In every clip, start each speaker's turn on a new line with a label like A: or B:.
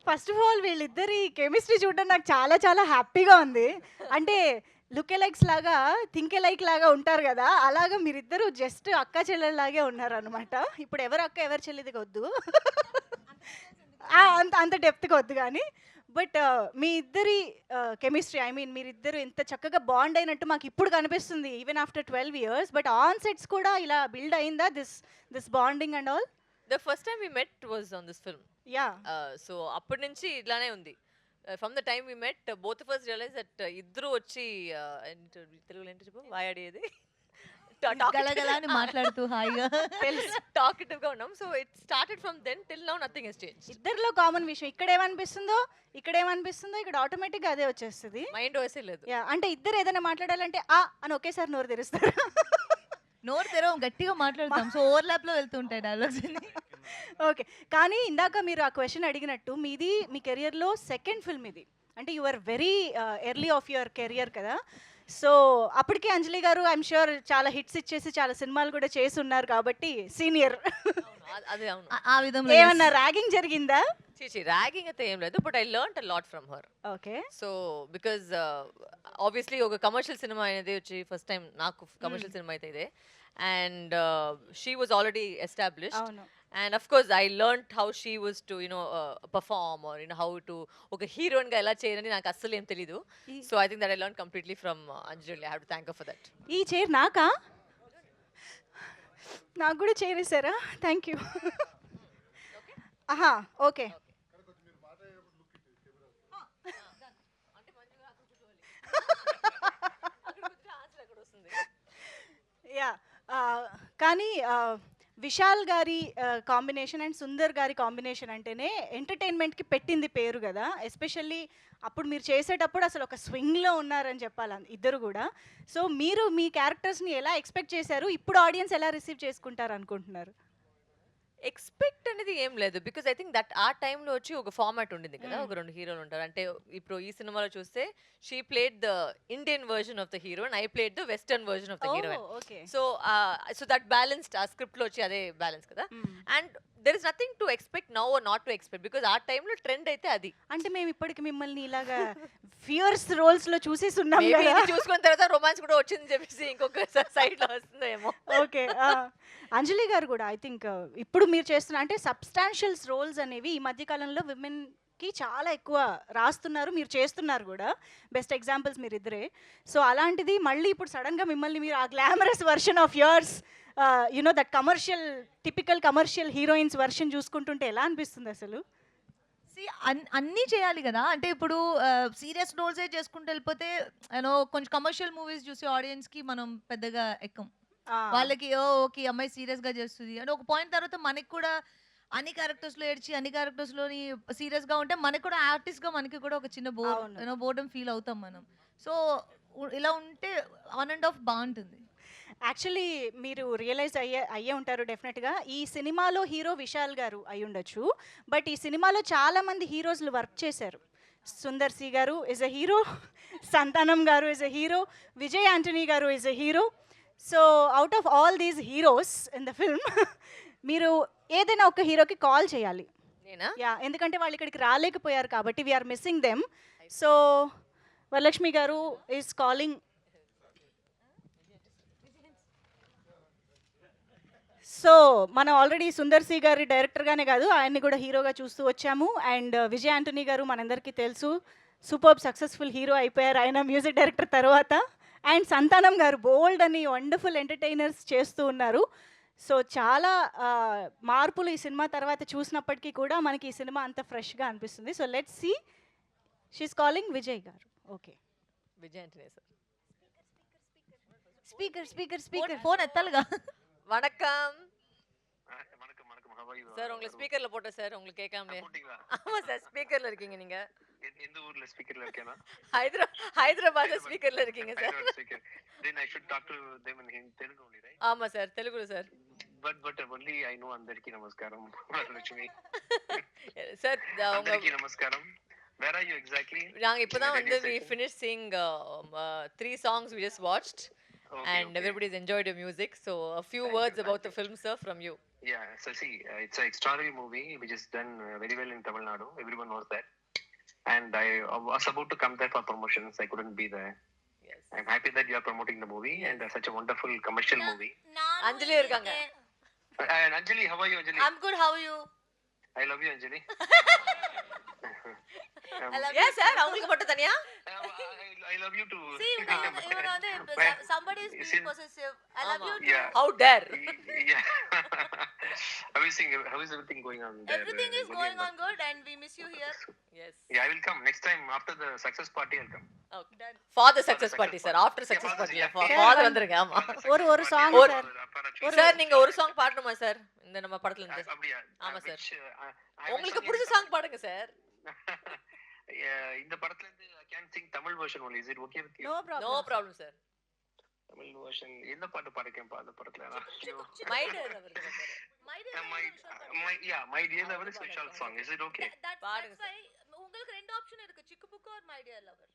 A: First of all వీళ్ళిద్దరి chemistry చూడడం నాకు చాలా చాలా హ్యాపీగా ఉంది. అంటే లుక్ ఎలైక్స్ లాగా, థింక్ ఎలైక్ లాగా ఉంటారు గదా! అలాగా మీరిద్దరూ జస్ట్ అక్కా చెల్లెల్లాగే ఉన్నారనమాట. ఇప్పుడు ఎవరు అక్క, ఎవరు చెల్లిది వద్దు. అంత అంత డెప్త్‌గా వద్దు గానీ. బట్ మీ ఇద్దరి కెమిస్ట్రీ ఐ మీన్ మీరిద్దరు ఎంత చక్కగా బాండ్ అయినట్టు మాకిప్పుడు కనిపిస్తుంది. Even after 12 years. But on sets కూడా ఇలా బిల్డ్ అయిందా this bonding and all?
B: The first time we met was on this film.
A: Yeah!
B: So అప్పటి నుంచి ఇట్లానే ఉంది. From the time we met, both of us realized that ఇద్దరు వచ్చి తెలుగులో ఏంటి చెప్పు వాయాడేది
C: గలగల అని మాట్లాడుతూ హాయిగా
B: తెలుసు టాకిటివ్ గా ఉన్నాం. So it started from then till now nothing has change.
A: ఇద్దరిలో కామన్ విషయం ఇక్కడేమనిపిస్తుందో, ఇక్కడేమనిపిస్తుందో ఇక్కడ ఆటోమేటిక్‌గా అదే వచ్చేస్తది.
B: మైండ్ వయసే లేదు.
A: యాహ్! అంటే ఇద్దరు ఏదైనా మాట్లాడాలంటే అని ఒకేసారి నోరు తెరుస్తారు.
C: నోరు తెరవం గట్టిగా మాట్లాడతాం. సో ఓవర్‌లాప్ లో వెళ్తుంటాయి డైలాగ్స్ అన్ని.
A: ఓకే. కానీ ఇందాక మీరు ఆ క్వెషన్ అడిగినట్టు మీది మీ కెరియర్‌లో సెకండ్ ఫిల్మ్ ఇది. అంటే you are very early of your career కదా! సో అప్పటికే అంజలి గారు ఐయామ్ ష్యూర్ చాలా హిట్స్ ఇచ్చేసి చాలా సినిమాలు కూడా చేసి ఉన్నారు కాబట్టి సీనియర్.
B: అదే అవును.
C: ఆ విధంలో
A: ఏమన్నా ర్యాగింగ్ జరిగిందా?
B: చీచి ర్యాగింగ్ అయితే ఏం లేదు. But I learned a lot from her.
A: Okay.
B: So because obviously ఒక కమర్షియల్ సినిమా అనేది వచ్చి ఫస్ట్ టైం నాకు కమర్షియల్ సినిమా అయితే ఇదే. And she was already established.
A: అవును.
B: And of course I learned how she was to perform or how to ఒక heroine గా ఎలా చేయాలని నాకు అస్సలు ఏం తెలీదు. So I think that I learned completely from Anjali. I have to thank her for that.
A: ఈ చైర్ నాకా? నాకు కూడా చైర్ ఇస్తారా? Thank you. ఆహా ఓకే. యా కానీ విశాల్ గారి కాంబినేషన్ అండ్ సుందర్ గారి కాంబినేషన్ అంటేనే ఎంటర్టైన్మెంట్కి పెట్టింది పేరు కదా. ఎస్పెషల్లీ అప్పుడు మీరు చేసేటప్పుడు అసలు ఒక స్వింగ్లో ఉన్నారని చెప్పాలి ఇద్దరు కూడా. సో మీరు మీ క్యారెక్టర్స్ని ఎలా ఎక్స్పెక్ట్ చేశారు, ఇప్పుడు ఆడియన్స్ ఎలా రిసీవ్ చేసుకుంటారు అనుకుంటున్నారు?
B: ఎక్స్పెక్ట్ అనేది ఏం లేదు. బికాజ్ ఐ థింక్ దట్ ఆ టైంలో వచ్చి ఒక ఫార్మాట్ ఉండింది కదా. ఒక రెండు హీరోలు ఉంటారు. అంటే ఇప్పుడు ఈ సినిమాలో చూస్తే she played the Indian version of the hero and I played the western version of the heroine.
A: Okay.
B: So that balanced ఆ స్క్రిప్ట్ లో వచ్చి అదే బ్యాలెన్స్ కదా. And there is nothing to expect now or not to expect because ఆ టైంలో trend అయితే అది.
A: అంటే మేము ఇప్పటికి మిమ్మల్ని ఇలాగా ఫియర్స్ రోల్స్ లో చూసేసి ఉన్నాం
B: Maybe
A: కదా.
B: ఇది చూసుకున్న తర్వాత రొమాన్స్ కూడా వచ్చింది చెప్పేసి ఇంకొక సైడ్ లో వస్తుందేమో.
A: ఓకే. అంజలి గారు కూడా ఐ థింక్ ఇప్పుడు మీరు చేస్తున్న అంటే సబ్స్టాన్షియల్స్ రోల్స్ అనేవి ఈ మధ్య కాలంలో విమెన్కి చాలా ఎక్కువ రాస్తున్నారు, మీరు చేస్తున్నారు కూడా. బెస్ట్ ఎగ్జాంపుల్స్ మీరిద్దరే. సో అలాంటిది మళ్ళీ ఇప్పుడు సడన్గా మిమ్మల్ని మీరు ఆ glamorous version of yours you know that commercial typical commercial heroines version చూసుకుంటుంటే ఎలా అనిపిస్తుంది అసలు?
C: అన్నీ చేయాలి కదా. అంటే ఇప్పుడు సీరియస్ రోల్సే చేసుకుంటూ వెళ్ళిపోతే కొంచెం కమర్షియల్ మూవీస్ చూసి ఆడియన్స్ కి మనం పెద్దగా ఎక్కం. వాళ్ళకి ఓకే అమ్మాయి సీరియస్ గా చేస్తుంది అంటే ఒక పాయింట్ తర్వాత మనకి కూడా అన్ని క్యారెక్టర్స్ లో ఏడ్చి అన్ని క్యారెక్టర్స్ లోని సీరియస్ గా ఉంటే మనకి కూడా ఆర్టిస్ట్ గా మనకి కూడా ఒక చిన్న బోర్డం ఫీల్ అవుతాం మనం. సో ఇలా ఉంటే ఆన్ అండ్ ఆఫ్ బాగుంటుంది.
A: యాక్చువల్లీ మీరు రియలైజ్ అయ్యే ఉంటారు డెఫినెట్గా. ఈ సినిమాలో హీరో విశాల్ గారు అయి ఉండొచ్చు. బట్ ఈ సినిమాలో చాలామంది హీరోస్లు వర్క్ చేశారు. Sundar C garu is a hero, Santhanam garu is a hero, Vijay Antony garu is a hero. So out of all these heroes in the film మీరు ఏదైనా ఒక హీరోకి కాల్ చేయాలి.
B: నేనా?
A: యా, ఎందుకంటే వాళ్ళు ఇక్కడికి రాలేకపోయారు కాబట్టి we are missing them. So Varalakshmi గారు ఈస్ కాలింగ్. సో మనం ఆల్రెడీ సుందర్ సి గారి డైరెక్టర్గానే కాదు ఆయన్ని కూడా హీరోగా చూస్తూ వచ్చాము. అండ్ విజయ్ ఆంటనీ గారు మనందరికీ తెలుసు, సూపర్ సక్సెస్ఫుల్ హీరో అయిపోయారు ఆయన మ్యూజిక్ డైరెక్టర్ తర్వాత. అండ్ సంతానం గారు బోల్డ్ అని వండర్ఫుల్ ఎంటర్టైనర్స్ చేస్తూ ఉన్నారు. సో చాలా మార్పులు ఈ సినిమా తర్వాత చూసినప్పటికీ కూడా మనకి ఈ సినిమా అంత ఫ్రెష్గా అనిపిస్తుంది. So let's see. She's calling Vijay garu. Okay.
B: Vijay Antony sir.
A: Speaker speaker speaker
C: phone ఎత్తాలిగా.
B: வணக்கம்
D: வணக்கம் வணக்கம் how are you?
B: சார். உங்களை ஸ்பீக்கர்ல போட்டேன் சார், உங்களுக்கு கேட்காமலே.
D: போட்டீங்களா?
B: ஆமா சார், ஸ்பீக்கர்ல இருக்கீங்க நீங்க.
D: எந்த ஊர்ல ஸ்பீக்கர்ல இருக்கேனா?
B: ஹைதராபாத்ல ஸ்பீக்கர்ல இருக்கீங்க sir.
D: Speaker. Then I should talk to them in Telugu only, right?
B: ஆமா சார், தெலுங்குல sir.
D: But only I know Andariki Namaskaram. Lakshmi.
B: Sir உங்க
D: Andariki Namaskaram. Where are you exactly?
B: நாங்க இப்பதான்
D: In the
B: வந்து
D: radio
B: we
D: station?
B: finished seeing 3 songs we just watched.
D: Okay,
B: And
D: okay.
B: everybody's enjoyed your music. So a few words about the film, sir, from you.
D: Yeah, so see, it's an extraordinary movie which is done very well in Tamil Nadu. Everyone knows that. And I was about to come there for promotions. I couldn't be there.
B: Yes.
D: I'm happy that you are promoting the movie and such a wonderful commercial movie.
B: Anjali இருக்காங்க.
D: And Anjali, how are you, Anjali?
E: I'm good. How are you?
D: I love you, Anjali.
E: I love
B: Yes
E: you.
B: sir, அவங்களுக்கு மட்டும் தனியா?
D: I love you too.
E: See, even on the somebody is being
D: Sin-
E: possessive. I love
B: Ama.
E: you too.
D: Yeah.
B: How dare?
D: Yeah. How is everything going on there?
E: Everything is
D: Modi
E: going
D: and
E: on good, and we miss you here.
B: Yes.
D: Yeah, I will come next time after the success party. I'll come.
B: Okay. For the
D: For
B: success
D: the
B: party
D: success
B: sir,
D: party.
B: after success
D: Yeah,
B: party.
D: yeah.
B: Father வந்துருங்க ஆமா.
A: ஒரு song,
B: ஒரு-
A: sir.
B: Sir நீங்க ஒரு song பாடணுமா sir இந்த நம்ம படத்துல இருந்து?
D: அப்படியா?
B: ஆமா, sir.
D: Which,
B: உங்களுக்கு பிடிச்ச சாங் பாடுங்க சார்.
D: இந்த படத்துல இருந்து I can sing Tamil version only. Is it okay with you?
A: No problem.
B: No problem sir.
D: Tamil version எந்த பாட்டு பாடிருக்கேன்ப்பா அந்த படத்துல? ஐயோ.
B: மை டியர் அவருக்கு sir.
E: My dear,
D: My dear lover is Vishal song. Is it okay?
E: that's
B: பாடுங்க
E: why உங்களுக்கு ரெண்டு ஆப்ஷன் இருக்கு, சிக்கு book or my dear lover.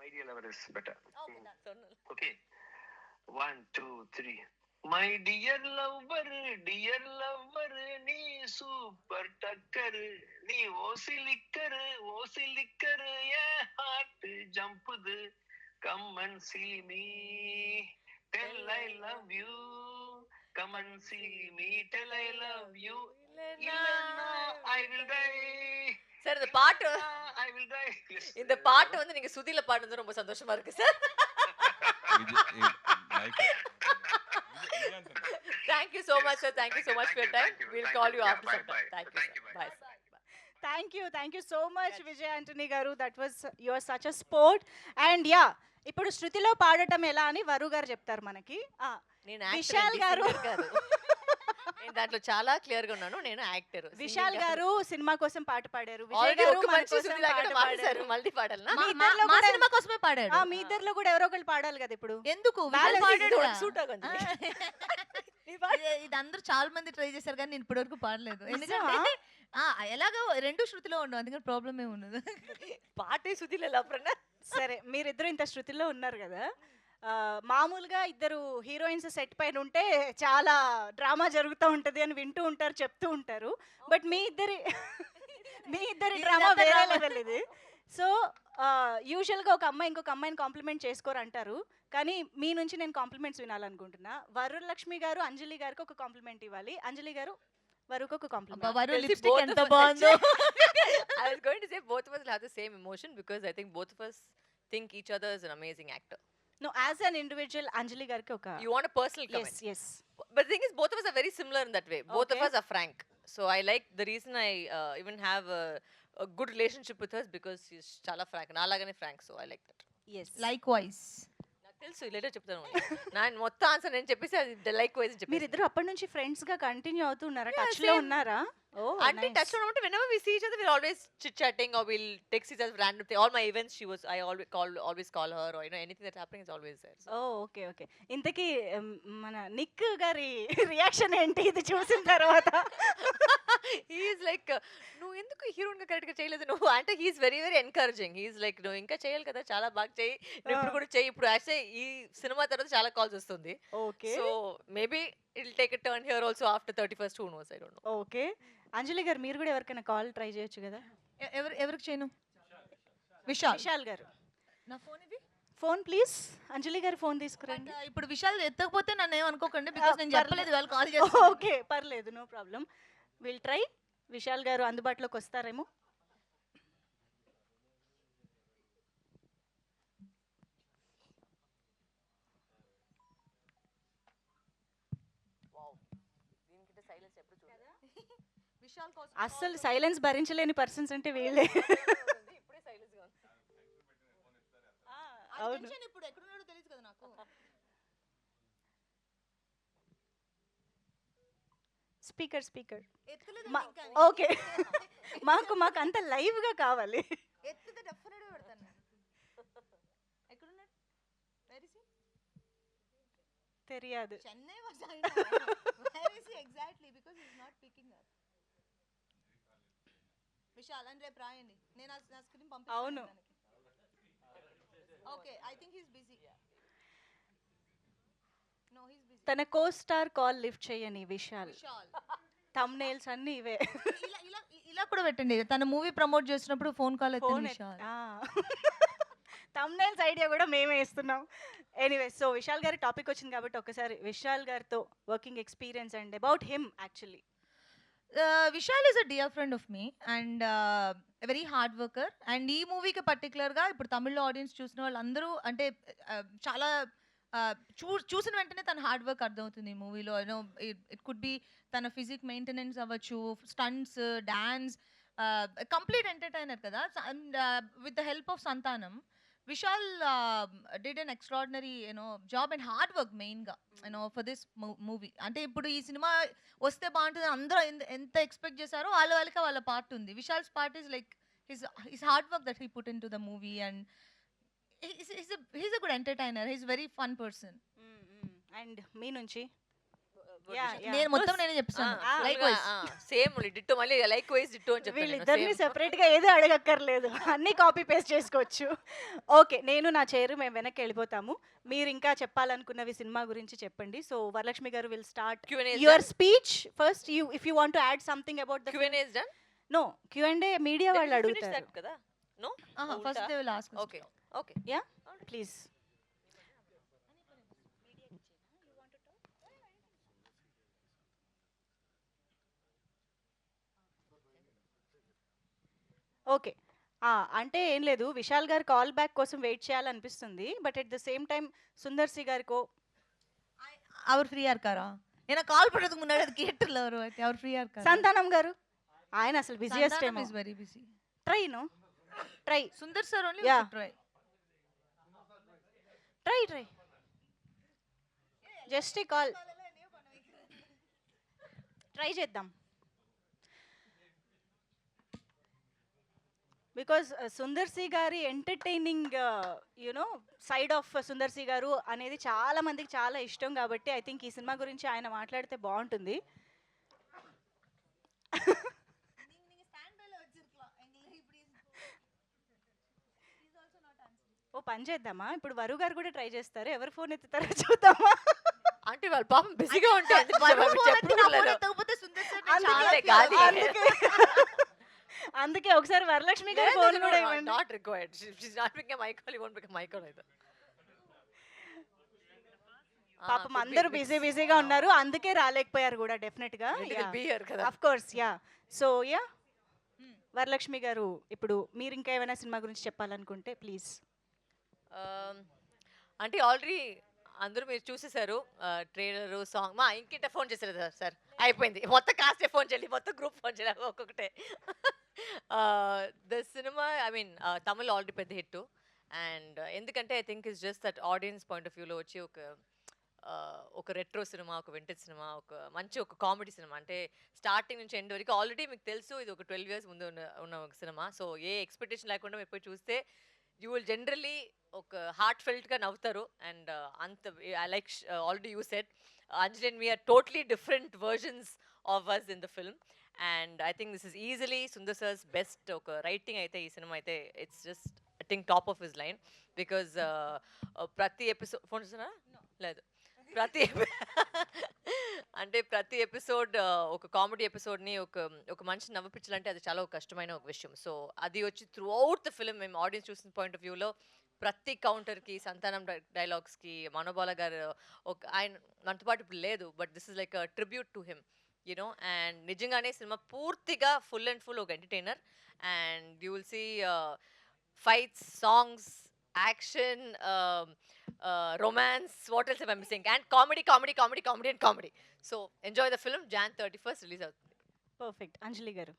D: My dear lover is better.
E: Okay, done.
B: சொன்னல.
D: Okay. 1, 2, 3. My dear lover, நீ super டக்கர், நீ ஓசிலிக்கர், என் heart ஜம்புது, come and see me, tell I love you, come and see me, tell I love you, இல்லன்னா I will die,
B: sir இந்த பாட்டு
D: இல்லன்னா I will die. Yes.
B: இந்த பாட்டு வந்து நீங்க சுதில பாடுனது ரொம்ப சந்தோஷமா இருக்கு sir. Thank you so much sir. Thank you so much for your time. We'll call you after some time. Thank you sir. Bye.
A: Thank you so much, Vijay Antony garu. That was, you are such a sport. And yeah, ఇప్పుడు శృతిలో పాడటం ఎలా అని వరు గారు చెప్తారు మనకి.
B: నేను
A: విశాల్ గారు.
B: నేను దాంట్లో చాలా క్లియర్ గా ఉన్నాను. నేను యాక్టర్.
A: విశాల్ గారు సినిమా కోసం పాట పాడారు. విజయ్
B: ఆల్రెడీ
A: గారు
B: ఒక
A: మన
B: మంచి
A: కోసం
B: సుదిలా
A: పాట
B: పాడారు.
A: పాడారు.
B: మల్టీ పాడాలనా?
A: మీ ఇద్దరిలో
C: మా
A: కూడా-
C: సినిమా కోసమే పాడాడు.
A: మీ ఇద్దరిలో కూడా ఎవరో ఒకరు పాడాలి కదా ఇప్పుడు.
C: ఎందుకు విశాల్
A: Balance is
C: పాడాడు
B: good.
C: కదా.
B: Suit ఆగుంది.
C: ఇది అందరూ చాలా మంది ట్రై చేశారు కానీ నేను ఇప్పటివరకు పాడలేదు. ఎందుకంటే
A: నిజమా?
C: ఎలాగో రెండు శృతిలో ఉండవు, అందుకని ప్రాబ్లం ఏమి ఉండదు.
B: పాటే సుదిలో ఎలా అప్పుడన్నా?
A: సరే, మీరిద్దరు ఇంత శృతిలో ఉన్నారు కదా. మామూలుగా ఇద్దరు హీరోయిన్స్ సెట్ పైన ఉంటే చాలా డ్రామా జరుగుతూ ఉంటది అని వింటూ ఉంటారు, చెప్తూ ఉంటారు. బట్ మీ ఇద్దరి డ్రామా
C: ఇదంతా
A: వేరే
C: drama.
A: లెవెల్ ఇది. సో యూజువల్గా ఒక అమ్మాయి ఇంకొక అమ్మాయిని కాంప్లిమెంట్ చేసుకోరు అంటారు, కానీ మీ నుంచి నేను కాంప్లిమెంట్స్ వినాలనుకుంటున్నా. వరలక్ష్మి గారు అంజలి గారికి ఒక కాంప్లిమెంట్ ఇవ్వాలి, అంజలి గారు వరుకు ఒక కాంప్లిమెంట్.
C: వరు
B: తెలిసి
C: లిప్స్టిక్
B: both
C: ఎంత
B: of us
C: బాగుందో.
B: I was going to say both of us will have the same emotion because I think both of us think each other is an amazing actor.
A: No, as an individual Anjali గారికి ఒక
B: You want a personal comment?
A: yes yes.
B: But the thing is, both of us are very similar in that way. Both of
A: Okay.
B: us are frank. So I like the reason I even have a good relationship with her is because she's chala frank. Nalagane frank. So I like that.
A: yes.
C: Likewise.
B: నాకు తెలుసు later చెప్తాను. నేను మొత్తం answer నేను చెప్పేసి అది like wise చెప్పేసి.
A: మీరిద్దరు అప్పటి నుంచి ఫ్రెండ్స్ గా కంటిన్యూ అవుతున్నారా?
B: Yeah,
A: టచ్ లో
B: same.
A: ఉన్నారా? ఓ
B: అంటే టచ్ లో ఉంటే whenever we see each other we're always chit chatting or we'll text each other random thing. All my events I always call her or anything that's happening is always there. So.
A: Oh okay okay. ఇంతకీ మన Nick గారి reaction ఏంటి ఇది చూసిన తర్వాత?
B: He is like నువ్వు ఎందుకు heroine గా కరెక్ట్ గా చేయలేదు నువ్వు అంటే he's very very encouraging. He's like నువ్వు ఇంకా చేయాలి కదా, చాలా బాగా చేయి, నువ్వు ఇప్పుడు కూడా చేయి. ఇప్పుడు యాక్చువల్లీ ఈ సినిమా తర్వాత చాలా కాల్స్ వస్తుంది.
A: Okay
B: so maybe it will take a turn here also after 31st, who knows, I don't know.
A: Okay. Anjali garu మీరు కూడా ఎవరికైనా కాల్ ట్రై చేయొచ్చు కదా.
C: ఎవరికి చేయను? విశాల్.
A: విశాల్ గారు
C: నా ఫోన్ ఇది.
A: Phone please. అంజలి గారి ఫోన్ తీసుకురండి.
C: ఇప్పుడు విశాల్ ఎత్తకపోతే నన్ను ఏమనుకోకండి, బికాస్ నేను
A: పర్లేదు.
C: చెప్పలేదు వాళ్ళు కాల్ చేస్తారు.
A: ఓకే పర్లేదు, no problem. Will try. Vishal గారు అందుబాటులోకి వస్తారేమో.
C: విశాల్ కోసం
A: అస్సలు సైలెన్స్ భరించలేని పర్సన్స్ అంటే వీళ్ళే.
B: ఇప్పుడే సైలెన్స్ గా ఉంది.
A: అవును.
C: టెన్షన్ ఇప్పుడు ఎక్కడున్నాడో తెలియదు కదా నాకు.
A: Speaker speaker.
C: ఎత్తలేదు ఇంకా.
A: ఓకే. మాకు అంత లైవ్ గా కావాలి.
C: ఎత్తితే డెఫినెట్ గా పెడతాను నేను. ఎక్కడున్నాడు? Where is he?
A: తెలియదు.
C: Chennai was I know. Where is he exactly, because he is not picking up. Vishal అని రేపు రాయండి, నేను నా స్క్రీన్ పంపిస్తాను.
A: అవును.
C: Okay, I think he is busy. No, he is busy.
A: తన కో స్టార్ కాల్ లిఫ్ట్ చేయని విశాల్. థంబ్నెయిల్స్ అన్నీ ఇవే.
C: ఇలా ఇలా ఇలా కూడా పెట్టండి, తన మూవీ ప్రమోట్ చేసినప్పుడు ఫోన్ కాల్ ఎత్తిన
A: ఫోన్
C: విశాల్.
A: థంబ్నెయిల్స్ ఐడియా కూడా మేమే ఇస్తున్నాం. ఎనీవే, సో విశాల్ గారి టాపిక్ వచ్చింది కాబట్టి ఒకసారి విశాల్ గారితో working experience and about him actually.
C: Vishal is a dear friend of me and very hard worker. And ఈ మూవీకి పర్టికులర్గా ఇప్పుడు తమిళ్లో ఆడియన్స్ చూసిన వాళ్ళందరూ అంటే చాలా చూసిన వెంటనే తన హార్డ్ వర్క్ అర్థమవుతుంది ఈ మూవీలో. యూనో ఇట్ కుడ్ బి తన ఫిజిక్ మెయింటెనెన్స్ అవ్వచ్చు, స్టంట్స్, డాన్స్, కంప్లీట్ ఎంటర్టైనర్ కదా. And with the help of సంతానం, Vishal did an extraordinary, job and hard work మెయిన్గా, for this movie. అంటే ఇప్పుడు ఈ సినిమా వస్తే బాగుంటుంది అందరూ ఎంత ఎక్స్పెక్ట్ చేశారో వాళ్ళకి వాళ్ళ పార్ట్ ఉంది. Vishal's part is like his hard work that he put in to the movie and he's a good entertainer. He's a very fun person.
A: And మీ నుంచి
C: నేను మొత్తం నేనే చెప్తాను. Likewise.
B: సేమ్ డిట్టో, మళ్ళీ లైక్ వైజ్ డిట్టో అని
A: వీళ్ళిద్దరిని సెపరేట్గా ఏదో అడగక్కర్లేదు, అన్నీ కాపీ పేస్ట్ చేసుకోవచ్చు. ఓకే, నేను నా చైర్ మేము వెనక్కి వెళ్ళిపోతాము. మీరు ఇంకా చెప్పాలనుకున్నవి సినిమా గురించి చెప్పండి. సో వరలక్ష్మి గారు will start your speech first. If you want to add something about the
B: Q&A is done.
A: No Q&A media వాళ్ళు అడుగుతారు
B: కదా. No,
C: First they will ask us.
B: okay, okay.
A: Yeah please. Okay, అంటే ఏం లేదు, విశాల్ గారి call back కోసం wait చేయాలనిపిస్తుంది. But at the same time Sundar C గారికో
C: அவர் ஃப்ரீயா இருக்காரா? ஏன்னா கால் பண்றதுக்கு முன்னாடி அது கேட்டுல வரும். அவர் ஃப்ரீயா இருக்காரா?
A: సంతానం గారు ఆయన అసలు బిజియెస్ట్
C: Santanam
A: ఏమో.
C: is very busy.
A: Try no try
C: Sundar sir only
A: Yeah.
C: should try.
A: Try just call try చేద్దాం. బికాజ్ సుందర్ సి గారి entertaining side of Sundar C గారు అనేది చాలా మందికి చాలా ఇష్టం కాబట్టి ఐ థింక్ ఈ సినిమా గురించి ఆయన మాట్లాడితే బాగుంటుంది. ఓ పని చేద్దామా, ఇప్పుడు వరు గారు కూడా ట్రై చేస్తారు, ఎవరు ఫోన్ ఎత్తుతారో చూద్దామా.
B: అంటే వాళ్ళు పాపం బిజీగా ఉంటారు.
C: తగ్గిపోతే సుందర్ సార్
B: అందుకే గాలి.
A: అందుకే ఒకసారి వరలక్ష్మి గారి ఫోన్ కూడా ఇవ్వండి.
B: Not required. She's not picking my call, you won't pick my call either.
A: పాపం అందరూ బిజీగా ఉన్నారు, అందుకే రాలేకపోయారు కూడా డెఫినెట్ గా. Of course yeah. So yeah Varalakshmi గారు, ఇప్పుడు మీరు ఇంకా ఏమైనా సినిమా గురించి చెప్పాలనుకుంటే ప్లీజ్.
B: అంటే ఆల్రెడీ అందరూ మీరు చూసేసారు ట్రైలర్, సాంగ్. మా ఇంకింట ఫోన్ చేశారు సార్, అయిపోయింది మొత్తం. కాస్టే ఫోన్ చేయాలి, మొత్తం గ్రూప్ ఫోన్ చేయాలి ఒక్కొక్కటే. The cinema I mean Tamil already పెద్ద హిట్. అండ్ ఎందుకంటే I think it's just that audience point of వ్యూలో వచ్చి ఒక రెట్రో సినిమా, ఒక వింటేజ్ సినిమా, ఒక మంచి ఒక కామెడీ సినిమా. అంటే స్టార్టింగ్ నుంచి ఎండ్ వరకు ఆల్రెడీ మీకు తెలుసు ఇది ఒక 12 years ముందు ఉన్న ఒక సినిమా. సో ఏ ఎక్స్పెక్టేషన్ లేకుండా మీరు పోయి చూస్తే యూ విల్ జనరలీ ఒక హార్ట్ ఫెల్ట్గా నవ్వుతారు. అండ్ అంత I like already you said Anjali and me are totally different versions of us in the film. And I think this is easily Sundar sir's best ఒక writing అయితే ఈ సినిమా అయితే. It's just I think top of his line. Because ప్రతి episode phone చూసినా లేదు, ప్రతి episode ఒక కామెడీ ఎపిసోడ్ని ఒక మనిషి నవ్విపించాలంటే అది చాలా కష్టమైన ఒక విషయం. సో అది వచ్చి త్రూ అవుట్ ద ఫిల్మ్ మేము ఆడియన్స్ చూసిన పాయింట్ ఆఫ్ వ్యూలో ప్రతి కౌంటర్కి, సంతానం డైలాగ్స్కి, మనోబాల గారు ఆయన మనతో పాటు ఇప్పుడు లేదు, but this is like a tribute to him you know. And నిజంగానే సినిమా పూర్తిగా ఫుల్ అండ్ ఫుల్ ఒక entertainer. And you will see fights, songs, action, romance, what else am I missing? And comedy and comedy. So enjoy the film. Jan 31st release అవుతుంది.
A: Perfect. అంజలి గారు.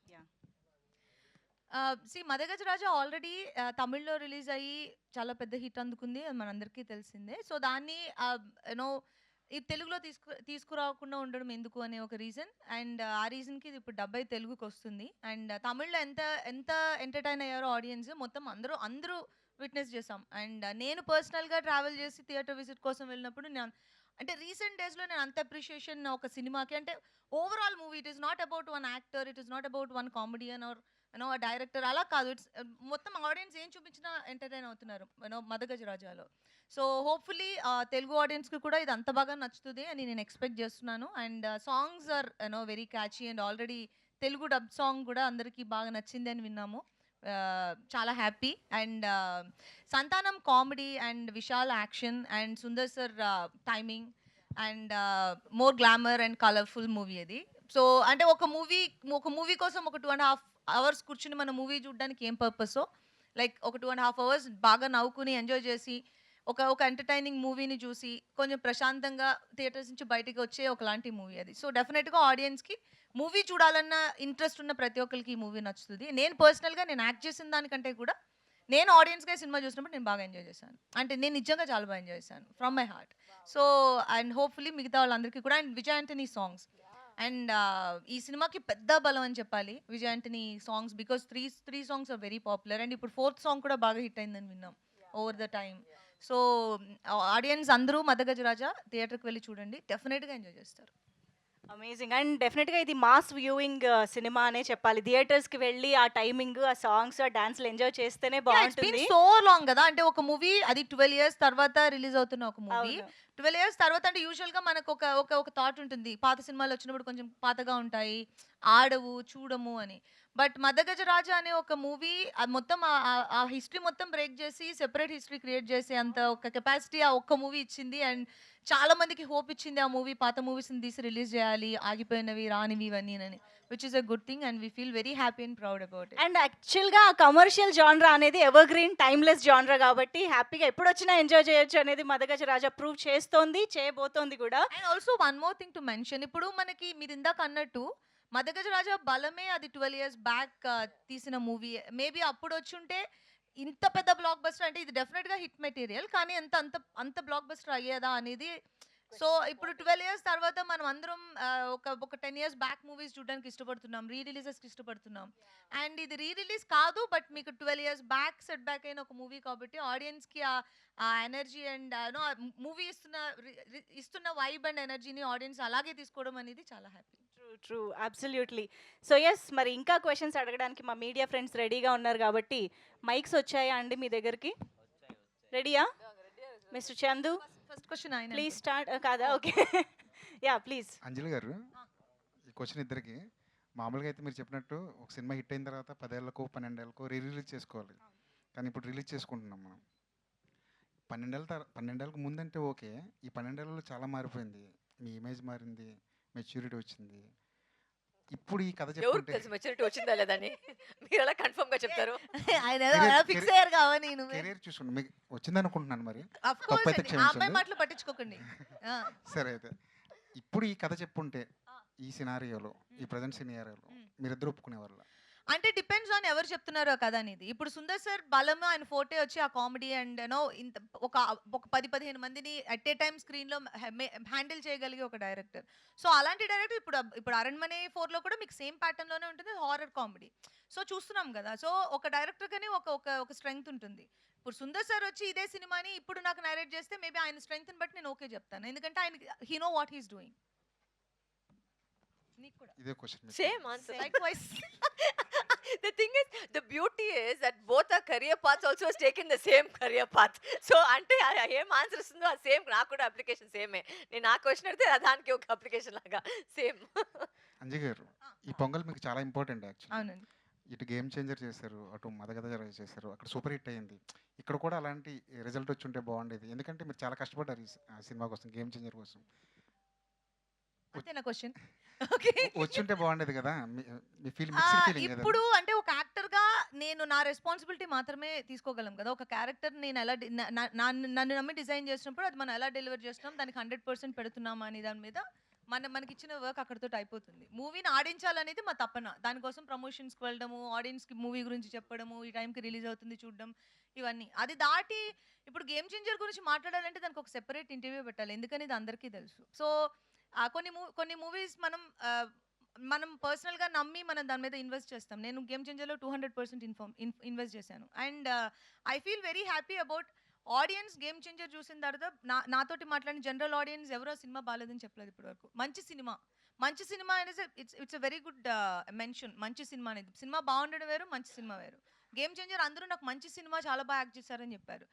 C: మదగజ రాజా already తమిళ్లో release అయ్యి చాలా పెద్ద hit అందుకుంది, అది మనందరికీ తెలిసిందే. సో దాన్ని ఈ తెలుగులో తీసుకురాకుండా ఉండడం ఎందుకు అనే ఒక రీజన్. అండ్ ఆ రీజన్కి ఇది ఇప్పుడు డబ్బై తెలుగుకి వస్తుంది. అండ్ తమిళ్లో ఎంత ఎంటర్టైన్ అయ్యారో ఆడియన్స్ మొత్తం అందరూ విట్నెస్ చేసాం. అండ్ నేను పర్సనల్గా ట్రావెల్ చేసి థియేటర్ విజిట్ కోసం వెళ్ళినప్పుడు అంటే రీసెంట్ డేస్లో నేను అంత అప్రిషియేషన్ ఒక సినిమాకి, అంటే overall movie, it is not about one actor, it is not about one comedian or you know director అలా కాదు. ఇట్స్ మొత్తం ఆడియన్స్ ఏం చూపించినా ఎంటర్టైన్ అవుతున్నారు యూనో మదగజరాజాలో. సో హోప్ఫుల్లీ తెలుగు ఆడియన్స్కి కూడా ఇది అంత బాగా నచ్చుతుంది అని నేను ఎక్స్పెక్ట్ చేస్తున్నాను. And songs are you know very catchy and already Telugu dub song కూడా అందరికీ బాగా నచ్చింది అని విన్నాము. చాలా happy. And Santhanam comedy and Vishal action and Sundar sir timing and more glamour and colourful movie అది. సో అంటే ఒక మూవీ కోసం ఒక 2.5 అవర్స్ కూర్చుని మన మూవీ చూడడానికి ఏం పర్పసో లైక్ ఒక 2.5 అవర్స్ బాగా నవ్వుకుని ఎంజాయ్ చేసి ఒక ఎంటర్టైనింగ్ మూవీని చూసి కొంచెం ప్రశాంతంగా థియేటర్స్ నుంచి బయటికి వచ్చే ఒకలాంటి మూవీ అది. సో డెఫినెట్గా ఆడియన్స్కి మూవీ చూడాలన్న ఇంట్రెస్ట్ ఉన్న ప్రతి ఒక్కరికి ఈ మూవీ నచ్చుతుంది. నేను పర్సనల్గా నేను యాక్ట్ చేసిన దానికంటే కూడా నేను ఆడియన్స్గా సినిమా చూసినప్పుడు నేను బాగా ఎంజాయ్ చేశాను. అంటే నేను నిజంగా చాలా బాగా ఎంజాయ్ చేశాను from my heart. So and hopefully మిగతా వాళ్ళందరికీ కూడా. And Vijay Antony songs and ఈ సినిమాకి పెద్ద బలం అని చెప్పాలి Vijay Antony songs, because three songs are very popular. And ఇప్పుడు 4th సాంగ్ కూడా బాగా హిట్ అయిందని విన్నాం over the time. So audience అందరూ మదగజరాజా థియేటర్కి వెళ్ళి చూడండి, డెఫినెట్గా ఎంజాయ్ చేస్తారు.
A: అమేజింగ్. అండ్ డెఫినెట్గా ఇది మాస్ వ్యూయింగ్ సినిమా అనే చెప్పాలి. థియేటర్స్కి వెళ్ళి ఆ టైమింగ్, ఆ సాంగ్స్, ఆ డాన్స్లు ఎంజాయ్ చేస్తేనే బాగుంటుంది.
C: సో లాంగ్ కదా, అంటే ఒక మూవీ అది 12 years తర్వాత రిలీజ్ అవుతున్న ఒక మూవీ. 12 years తర్వాత అంటే యూజువల్గా మనకు ఒక థాట్ ఉంటుంది, పాత సినిమాలు వచ్చినప్పుడు కొంచెం పాతగా ఉంటాయి, ఆడవు చూడము అని. బట్ మదగజరాజా అనే ఒక మూవీ మొత్తం ఆ హిస్టరీ మొత్తం బ్రేక్ చేసి సెపరేట్ హిస్టరీ క్రియేట్ చేసే అంత ఒక కెపాసిటీ ఆ ఒక్క మూవీ ఇచ్చింది. అండ్ చాలా మందికి హోప్ ఇచ్చింది ఆ మూవీ. పాత మూవీస్ని తీసి రిలీజ్ చేయాలి, ఆగిపోయినవి రానివి ఇవన్నీ అని, which is a good thing and we feel very happy and proud about it.
A: And యాక్చువల్గా ఆ కమర్షియల్ జాన్రా అనేది ఎవర్ గ్రీన్ టైమ్లెస్ జాన్రా కాబట్టి హ్యాపీగా ఎప్పుడు వచ్చినా ఎంజాయ్ చేయొచ్చు అనేది మదగజరాజా ప్రూవ్ చేస్తోంది, చేయబోతోంది కూడా.
C: And also one more thing to mention, ఇప్పుడు మనకి మీరు ఇందాక అన్నట్టు మదగజరాజా బలమే అది 12 years బ్యాక్ తీసిన మూవీ. మేబీ అప్పుడు వచ్చుంటే ఇంత పెద్ద బ్లాక్ బస్టర్, అంటే ఇది డెఫినెట్గా హిట్ మెటీరియల్, కానీ అంత అంత అంత బ్లాక్ బస్టర్ అయ్యేదా అనేది. సో ఇప్పుడు 12 years తర్వాత మనం అందరం ఒక 10 years బ్యాక్ మూవీస్ చూడడానికి ఇష్టపడుతున్నాం, రిలీజెస్కి ఇష్టపడుతున్నాం. అండ్ ఇది రిలీజ్ కాదు, బట్ మీకు 12 years బ్యాక్ సెట్ బ్యాక్ అయిన ఒక మూవీ కాబట్టి ఆడియన్స్కి ఆ ఎనర్జీ అండ్ మూవీ ఇస్తున్న వైబ్ అండ్ ఎనర్జీని ఆడియన్స్ అలాగే తీసుకోవడం అనేది చాలా happy.
A: True, absolutely. So yes, మరి ఇంకా క్వశ్చన్స్ అడగడానికి మా మీడియా ఫ్రెండ్స్ రెడీగా ఉన్నారు కాబట్టి మైక్స్ వచ్చాయా అండి మీ దగ్గరికి? రెడీయా మిస్టర్ చందు?
C: ఫస్ట్ క్వశ్చన్ ఆయన
A: ప్లీజ్ స్టార్ట్. కాదా? Okay, yeah please.
F: Anjali garu, ఈ క్వశ్చన్ ఇద్దరికి. మామూలుగా అయితే మీరు చెప్పినట్టు ఒక సినిమా హిట్ అయిన తర్వాత 10 ఏళ్ళకో 12 ఏళ్ళకో రిలీజ్ చేసుకోవాలి, కానీ ఇప్పుడు రిలీజ్ చేసుకుంటున్నాం మనం. 12 ఏళ్ళకు ముందంటే ఓకే, ఈ 12 ఏళ్ళలో చాలా మారిపోయింది. మీ ఇమేజ్ మారింది, మెచ్యూరిటీ వచ్చింది. ఇప్పుడు ఈ కథ
B: ఎవరికి
F: చెప్పుకుంటే
B: తెలుసు మెచ్యూరిటీ వచ్చిందా లేదని? మీరు అలా కన్ఫర్మ్ గా చెప్తారు.
C: ఆయన ఫిక్స్ అయ్యారు కావాలి.
F: కెరీర్ చూసుకోండి, మీకు వచ్చింది అనుకుంటున్నాను. మరి
C: అఫ్ కోర్స్
F: తప్పైతే
C: అండి, ఆ అమ్మాయి
F: క్షమించండి.
C: మాటలు పట్టించుకోకండి.
F: సరే, అయితే ఇప్పుడు ఈ కథ చెప్పుంటే ఈ సినారియోలో, ఈ ప్రజెంట్ సినారియోలో మీరిద్దరు ఒప్పుకునేవాళ్ళ?
C: అంటే డిపెండ్స్ ఆన్ ఎవరు చెప్తున్నారో కదా అనేది. ఇప్పుడు సుందర్ సార్ బలము ఆయన ఫోర్టే వచ్చి ఆ కామెడీ అండ్ నో ఇంత ఒక 10-15 మందిని అట్ ఏ టైమ్ స్క్రీన్లో హ్యాండిల్ చేయగలిగే ఒక డైరెక్టర్. సో అలాంటి డైరెక్టర్ ఇప్పుడు అరణ్మనే 4లో కూడా మీకు సేమ్ ప్యాటర్న్లోనే ఉంటుంది, హారర్ కామెడీ. సో చూస్తున్నాం కదా, సో ఒక డైరెక్టర్ కానీ ఒక స్ట్రెంగ్త్ ఉంటుంది. ఇప్పుడు సుందర్ సార్ వచ్చి ఇదే సినిమాని ఇప్పుడు నాకు నరేట్ చేస్తే మేబీ ఆయన స్ట్రెంగ్త్ని బట్టి నేను ఓకే చెప్తాను, ఎందుకంటే ఆయన he know what he's doing. నీకు కూడా
F: ఇదే question.
B: Same answer.
C: Likewise.
B: The thing is, the beauty is that both our career paths also has taken the same career path. So అంటే ఏం ఆన్సర్ ఇస్తుందో ఆ సేమ్ నాకు కూడా అప్లికేషన్ సేమే. నేను ఆ క్వశ్చన్ అడితే దానికి ఒక అప్లికేషన్ లాగా సేమ్.
F: అంజయ్ గారు, ఈ పొంగల్ మీకు చాలా ఇంపార్టెంట్ యాక్చువల్లీ.
C: అవునండి.
F: ఇటు గేమ్ చేంజర్ చేశారు, అటు మదగజరాజా చేశారు, అక్కడ సూపర్ హిట్ అయింది. ఇక్కడ కూడా అలాంటి రిజల్ట్ వచ్చి ఉంటే బాగుండేది, ఎందుకంటే మీరు చాలా కష్టపడ్డారు ఈ సినిమా కోసం, గేమ్ చేంజర్ కోసం.
C: అంతే నా క్వశ్చన్. ఓకే,
F: వచ్చుంటే బాగుండేది కదా, మీ ఫీల్ మిక్స్డ్ ఫీలింగ్ కదా.
C: ఇప్పుడు అంటే ఒక యాక్టర్ గా నేను నా రెస్పాన్సిబిలిటీ మాత్రమే తీసుకోగలం కదా. ఒక క్యారెక్టర్ నేను ఎలా నన్ను నమ్మి డిజైన్ చేసినప్పుడు అది మనం ఎలా డెలివర్ చేస్తున్నాం, దానికి 100% పెడుతున్నామా అని దాని మీద మనకి ఇచ్చిన వర్క్ అక్కడితో అయిపోతుంది. మూవీని ఆడించాలనేది మా తపన. దానికోసం ప్రమోషన్స్కి వెళ్ళడము, ఆడియన్స్కి మూవీ గురించి చెప్పడము, ఈ టైంకి రిలీజ్ అవుతుంది చూడడం, ఇవన్నీ. అది దాటి ఇప్పుడు గేమ్ చేంజర్ గురించి మాట్లాడాలంటే దానికి ఒక సెపరేట్ ఇంటర్వ్యూ పెట్టాలి, ఎందుకని ఇది అందరికీ తెలుసు. సో కొన్ని మూవీస్ మనం పర్సనల్గా నమ్మి మనం దాని మీద ఇన్వెస్ట్ చేస్తాం. నేను గేమ్ చేంజర్లో 200% ఇన్వెస్ట్ చేశాను. And I feel very happy about audience. Game changer చూసిన తర్వాత నాతోటి మాట్లాడిన జనరల్ ఆడియన్స్ ఎవరో సినిమా బాగాలేదని చెప్పలేదు ఇప్పటివరకు. మంచి సినిమా, మంచి సినిమా అనేది ఇట్స్ వెరీ గుడ్ మెన్షన్. మంచి సినిమా అనేది, సినిమా బాగుండడం వేరు, మంచి సినిమా వేరు. గేమ్ చేంజర్ అందరూ నాకు మంచి సినిమా, చాలా బాగా యాక్ట్ చేశారని చెప్పారు,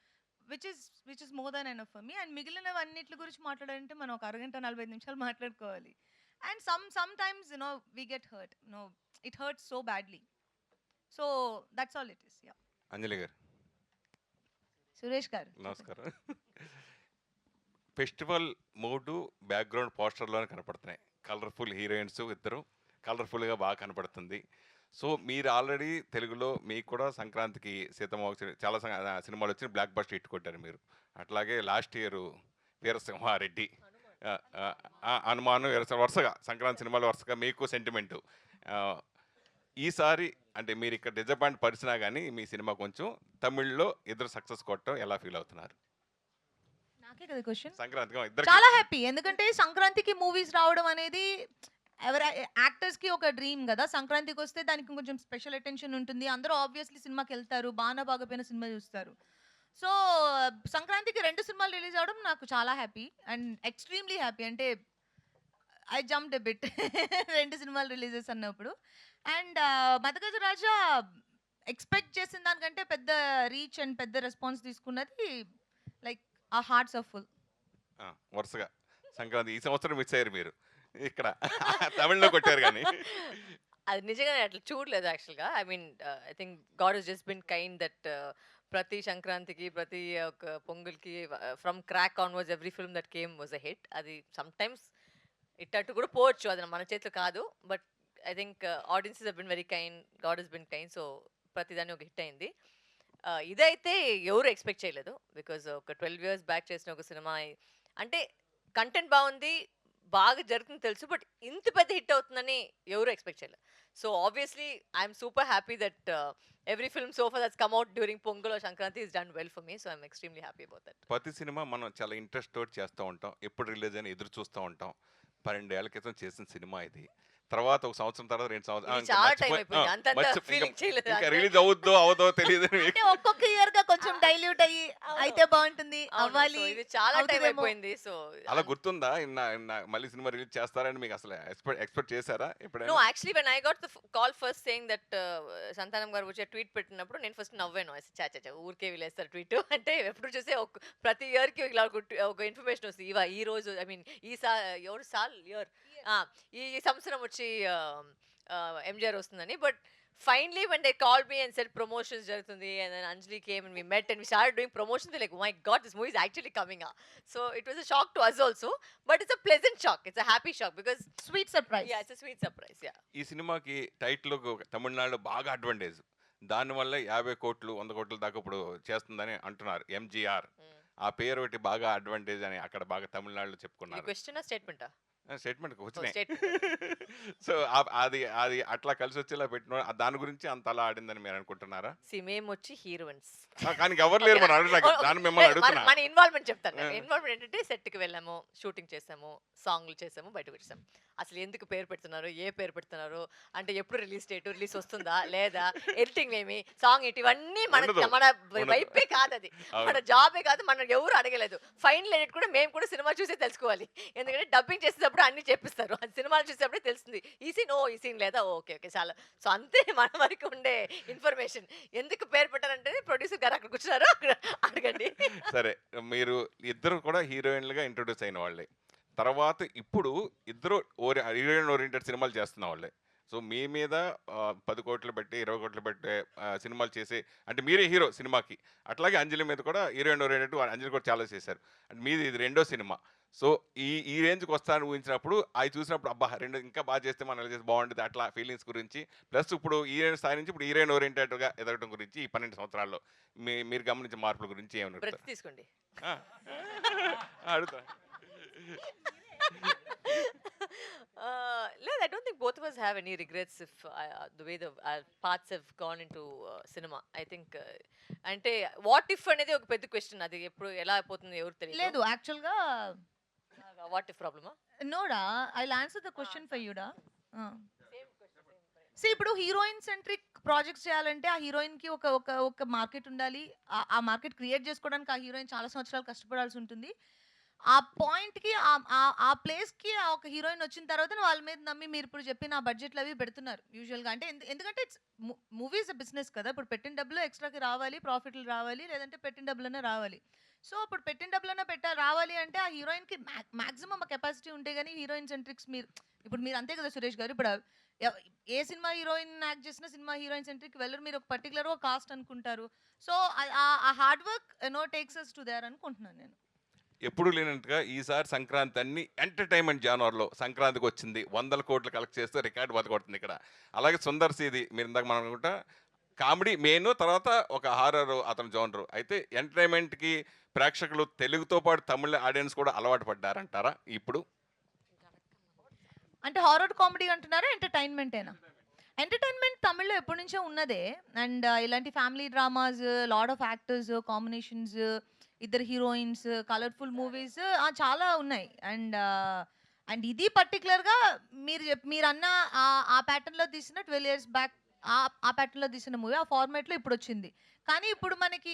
C: which is more than enough for me. And మిగిలినవన్నిటి గురించి మాట్లాడాలంటే మనం ఒక అరగంట 45 నిమిషాలు మాట్లాడుకోవాలి. And sometimes we get hurt, it hurts so badly. So that's all it is. Yeah.
G: Anjali garu
C: Suresh గారు
G: నమస్కారం. ఫెస్టివల్ మూడు బ్యాక్గ్రౌండ్ పోస్టర్లోనే కనపడుతున్నాయి. కలర్ఫుల్ హీరోయిన్స్ ఇద్దరు, కలర్ఫుల్గా బాగా కనపడుతుంది. సో మీరు ఆల్రెడీ తెలుగులో మీకు కూడా సంక్రాంతికి సీతమ్మ చాలా సినిమాలు వచ్చి బ్లాక్ బస్టర్ హిట్ కొట్టారు మీరు. అట్లాగే లాస్ట్ ఇయర్ వీరసింహారెడ్డి, హనుమాను, వరుసగా సంక్రాంతి సినిమాలు వరుసగా మీకు సెంటిమెంటు. ఈసారి అంటే మీరు ఇక్కడ డిజపాయింట్ పరిచినా కానీ మీ సినిమా కొంచెం తమిళ్లో ఇద్దరు సక్సెస్ కొట్టడం ఎలా ఫీల్ అవుతున్నారు?
C: నాకే కదా క్వశ్చన్.
G: సంక్రాంతికి ఇద్దరు
C: చాలా హ్యాపీ, ఎందుకంటే సంక్రాంతికి మూవీస్ రావడం అనేది ఎవరి యాక్టర్స్ కి ఒక డ్రీమ్ కదా. సంక్రాంతికి వస్తే దానికి కొంచెం స్పెషల్ అటెన్షన్ ఉంటుంది. అందరూ ఆబ్వియస్లీ సినిమాకి వెళ్తారు, బాగాపోయిన సినిమా చూస్తారు. సో సంక్రాంతికి 2 సినిమాలు రిలీజ్ అవడం నాకు చాలా హ్యాపీ అండ్ ఎక్స్ట్రీమ్లీ హ్యాపీ. అంటే ఐ జంప్డ్ ఎ బిట్ 2 సినిమాలు రిలీజెస్ అన్నప్పుడు. అండ్ మదగజ రాజా ఎక్స్పెక్ట్ చేసిన దానికంటే పెద్ద రీచ్ అండ్ పెద్ద రెస్పాన్స్ తీసుకున్నది. లైక్ ఆ హార్ట్స్ ఆర్ ఫుల్.
G: వరుసగా సంక్రాంతి ఈ సంవత్సరం మిస్ అయ్యారు మీరు, ఇక్కడ తమిళ్లో కొట్టారు కానీ.
B: అది నిజంగానే అట్లా చూడలేదు యాక్చువల్గా. I mean I think god has just been kind that ప్రతి సంక్రాంతికి, ప్రతి ఒక పొంగల్కి, from Krack onwards every film that came was a hit. అది సమ్ టైమ్స్ ఇట్టట్టు కూడా పోవచ్చు, అది మన చేతిలో కాదు. But I think audiences have been very kind, god has been kind. So ప్రతిదాన్ని ఒక హిట్ అయింది. ఇదైతే ఎవరు ఎక్స్పెక్ట్ చేయలేదు, బికాజ్ ఒక 12 years బ్యాక్ చేసిన ఒక సినిమా. అంటే కంటెంట్ బాగుంది, బాగా జరుగుతుంది తెలుసు, బట్ ఇంత పెద్ద హిట్ అవుతుందని ఎవరు ఎక్స్పెక్ట్ చేయలేదు. So obviously I'm super happy that every film so far that's come out during Pongal or Sankranti is done well for me. So I'm extremely happy about that.
G: ప్రతి సినిమా మనం చాలా ఇంట్రెస్ట్ తోటి చేస్తూ ఉంటాం, ఎప్పుడు రిలీజ్ అని ఎదురు చూస్తూ ఉంటాం. 12 ఏళ్ల క్రితం చేసిన సినిమా ఇది. తర్వాత ఒక సంవత్సరం తర్వాత 2 సంవత్సరాలు
B: చాలా టైం అయిపోయింది, అంత ఫీలింగ్ చేయలేదు.
G: ఇంకా రిలీజ్ అవుద్దో అవదో తెలియదు.
C: అంటే ఒక్కొక్క ఇయర్ గా కొంచెం డైల్యూట్ అయ్యి అయితే బాగుంటుంది, అవ్వాలి.
B: ఇది చాలా టైం అయిపోయింది. సో
G: అలా గుర్తుందా మళ్ళీ సినిమా రిలీజ్ చేస్తారని మీకు అసలు ఎక్స్పెక్ట్ చేశారా ఎప్పుడైనా?
B: No, actually when I got the call first saying that Santhanam గారు వచ్చి ట్వీట్ పెట్టినప్పుడు నేను ఫస్ట్ నవ్వాను. చాచా ఊరికే వీలేస్తారు ట్వీట్ అంటే. ఎప్పుడు చూసే ప్రతి ఇయర్కి ఇలా ఒక ఇన్ఫర్మేషన్ వస్తుంది. ఈ రోజు ఐ మీన్ ఈ సంవత్సరం వచ్చి ఎంజిఆర్ వస్తుందని. But finally when they called me and said promotions జరుగుతుంది, and then Anjali came and we met and we started doing promotions, they're like, oh my god, this movie is actually coming out. So it was a shock to us also, but it's a pleasant shock, it's a happy shock because
C: sweet surprise.
B: yeah, it's a sweet surprise. Yeah,
G: ఈ సినిమాకి title తమిళనాడులో బాగా advantage, దానివల్ల 50 కోట్లు 100 కోట్ల దాకా ఇప్పుడు చేస్తుందని అంటున్నారు. ఎంజీఆర్ ఆ పేరు ఒకటి బాగా అడ్వాంటేజ్ అని అక్కడ బాగా తమిళనాడులో చెప్పుకున్నారు.
B: క్వశ్చన్ స్టేట్మెంటా?
G: స్టేట్మెంట్ వచ్చినాయి. సో అది అది అట్లా కలిసి వచ్చేలా పెట్టిన దాని గురించి అంత అలా ఆడిందని మీరు అనుకుంటున్నారా?
B: మేము వచ్చి హీరోయిన్స్
G: కానీ ఎవరు లేరు మన అడుగుతా, దాన్ని మిమ్మల్ని అడుగుతున్నా.
B: మన ఇన్వాల్వ్మెంట్ చెప్తాను. ఇన్వాల్వ్మెంట్ ఏంటంటే సెట్కి వెళ్ళాము, షూటింగ్ చేసాము, సాంగ్లు చేసాము, బయటకు వచ్చాము. అసలు ఎందుకు పేరు పెడుతున్నారు, ఏ పేరు పెడుతున్నారు అంటే, ఎప్పుడు రిలీజ్ వస్తుందా లేదా, ఎడిటింగ్ ఏమి, సాంగ్ ఏంటి, ఇవన్నీ మన వైపే కాదు, అది మన జాబే కాదు, మనం ఎవరు అడగలేదు. ఫైనల్ ఎడిట్ కూడా మేము కూడా సినిమా చూసే తెలుసుకోవాలి, ఎందుకంటే డబ్బింగ్ చేసేటప్పుడు అన్ని చెప్పిస్తారు, అది సినిమాలు చూసేటప్పుడే తెలుస్తుంది. ఈ సీన్ లేదా, ఓకే చాలా. సో అంతే మన వరకు ఉండే ఇన్ఫర్మేషన్. ఎందుకు పేరు పెట్టారంటే ప్రొడ్యూసర్ గారు అక్కడ కూర్చున్నారు, అడగండి.
G: సరే, మీరు ఇద్దరు కూడా హీరోయిన్లుగా ఇంట్రొడ్యూస్ అయిన వాళ్ళే, తర్వాత ఇప్పుడు ఇద్దరు హీరోయిన్ ఓరియంటెడ్ సినిమాలు చేస్తున్న వాళ్ళే. సో మీ మీద 10 కోట్లు పెట్టి 20 కోట్లు పెట్టి సినిమాలు చేసి, అంటే మీరే హీరో సినిమాకి. అట్లాగే అంజలి మీద కూడా హీరోయిన్ ఓరియంటెడ్ అంజలి కూడా చాలా చేశారు. అంటే మీది ఇది 2వ సినిమా. సో ఈ రేంజ్కి వస్తానని ఊహించినప్పుడు, అవి చూసినప్పుడు అబ్బా ఇంకా బాగా చేస్తే మనం ఎలా చేస్తే బాగుంటుంది, అట్లా ఫీలింగ్స్ గురించి, ప్లస్ ఇప్పుడు హీరోయిన్ స్థాయి నుంచి ఇప్పుడు హీరోయిన్ ఓరియంటెడ్గా ఎదగడం గురించి ఈ 12 సంవత్సరాల్లో మీరు గమనించిన మార్పుల గురించి ఏమన్నా
B: తీసుకోండి.
G: అడుగుతా.
B: I don't think both of us have any regrets if the way the paths have gone into cinema. I think అంటే వాట్ ఇఫ్ అనేది ఒక పెద్ద క్వశ్చన్, అది ఎప్పుడు ఎలా అయిపోతుందో ఎవరు తెలియదు.
C: లేదు యాక్చువల్ గా
B: వాట్ ఇఫ్ ప్రాబ్లమా?
C: నోడా, I will answer the question for యూడా. సో ఇప్పుడు హీరోయిన్ సెంట్రిక్ ప్రాజెక్ట్స్ చేయాలంటే ఆ హీరోయిన్ కి ఒక మార్కెట్ ఉండాలి. ఆ మార్కెట్ క్రియేట్ చేసుకోవడానికి ఆ హీరోయిన్ చాలా సంవత్సరాలు కష్టపడాల్సి ఉంటుంది. ఆ పాయింట్‌కి ఆ ప్లేస్‌కి ఒక హీరోయిన్ వచ్చిన తర్వాత వాళ్ళ మీద నమ్మి మీరు ఇప్పుడు చెప్పిన ఆ బడ్జెట్‌లు అవి పెడుతున్నారు యూజువల్‌గా. అంటే ఎందుకంటే it's movie is a business కదా! ఇప్పుడు పెట్టిన డబ్బులు ఎక్స్‌ట్రాకి రావాలి, ప్రాఫిట్‌లు రావాలి, లేదంటే పెట్టిన డబ్బులన్నా రావాలి. సో, ఇప్పుడు పెట్టిన డబ్బులన్నా రావాలి అంటే ఆ హీరోయిన్‌కి మాక్సిమం కెపాసిటీ ఉంటే గాని హీరోయిన్ సెంట్రిక్స్ మీరు ఇప్పుడు మీరు అంతే కదా సురేష్ గారు. ఇప్పుడు ఎవ్ ఏ సినిమా హీరోయిన్ యాక్ట్ చేసినా సినిమా హీరోయిన్ సెంట్రిక్ వెళ్ళరు. మీరు ఒక పర్టిక్యులర్ ఒక కాస్ట్ అనుకుంటారు. సో, ఆ hard work takes us to there అనుకుంటున్నాను నేను.
G: ఎప్పుడు లేనట్టుగా ఈసారి సంక్రాంతి అన్ని ఎంటర్టైన్మెంట్ జానర్లో సంక్రాంతికి వచ్చింది 100 కోట్లు కలెక్ట్ చేస్తే రికార్డు బతకొడుతుంది ఇక్కడ. అలాగే సుందర్ సీది మీరు ఇందాక మనం అనుకుంటా కామెడీ మెయిన్, తర్వాత ఒక హారర్ అతని జోనరు. అయితే ఎంటర్టైన్మెంట్కి ప్రేక్షకులు తెలుగుతో పాటు తమిళ ఆడియన్స్ కూడా అలవాటు పడ్డారంటారా ఇప్పుడు?
C: అంటే హారర్ కామెడీ అంటున్నారా? ఎంటర్‌టైన్‌మెంటేనా? ఎంటర్‌టైన్‌మెంట్ తమిళ్‌లో ఎప్పటినుంచో ఉన్నదే. అండ్ ఇలాంటి family dramas, lot of actors, combinations, ఇద్దరు హీరోయిన్స్, కలర్‌ఫుల్ మూవీస్ చాలా ఉన్నాయి. అండ్ ఇది పర్టిక్యులర్‌గా మీరన్న ఆ ప్యాటర్న్‌లో తీసిన 12 ఇయర్స్ బ్యాక్ ఆ ప్యాటర్న్‌లో తీసిన మూవీ ఆ ఫార్మాట్‌లో ఇప్పుడొచ్చింది. కానీ ఇప్పుడు మనకి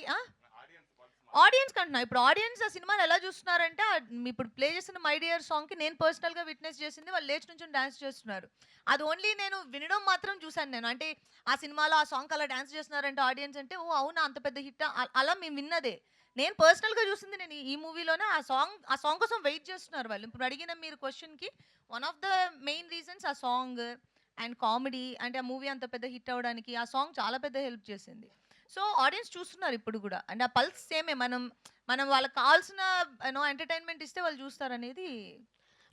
C: ఆడియన్స్ కంటున్నా. ఇప్పుడు ఆడియన్స్ ఆ సినిమాని ఎలా చూస్తున్నారంటే ఇప్పుడు ప్లే చేసిన 'మై డియర్' సాంగ్‌కి నేను పర్సనల్‌గా విట్‌నెస్ చేసింది వాళ్ళు లేచి నుంచొని డాన్స్ చేస్తున్నారు. అది ఓన్లీ నేను వినడం మాత్రం చూసాను నేను. అంటే ఆ సినిమాలో ఆ సాంగ్‌కి అలా డాన్స్ చేస్తున్నారంటే ఆడియన్స్ అంటే ఓహ్! అవునా అంత పెద్ద హిట్టా? అలా మేము విన్నదే. నేను పర్సనల్‌గా చూసింది నేను ఈ మూవీలోనే ఆ సాంగ్ కోసం వెయిట్ చేస్తున్నారు వాళ్ళు. ఇప్పుడు అడిగిన మీరు క్వెషన్‌కి one of the main reasons ఆ సాంగ్ అండ్ కామెడీ అంటే ఆ మూవీ అంత పెద్ద హిట్ అవ్వడానికి ఆ సాంగ్ చాలా పెద్ద హెల్ప్ చేసింది. సో, ఆడియన్స్ చూస్తున్నారు ఇప్పుడు గూడా. అండ్ ఆ పల్స్ సేమే. మనం వాళ్ళకి కావాల్సిన ఎంటర్‌టైన్‌మెంట్ ఇస్తే వాళ్ళు చూస్తారనేది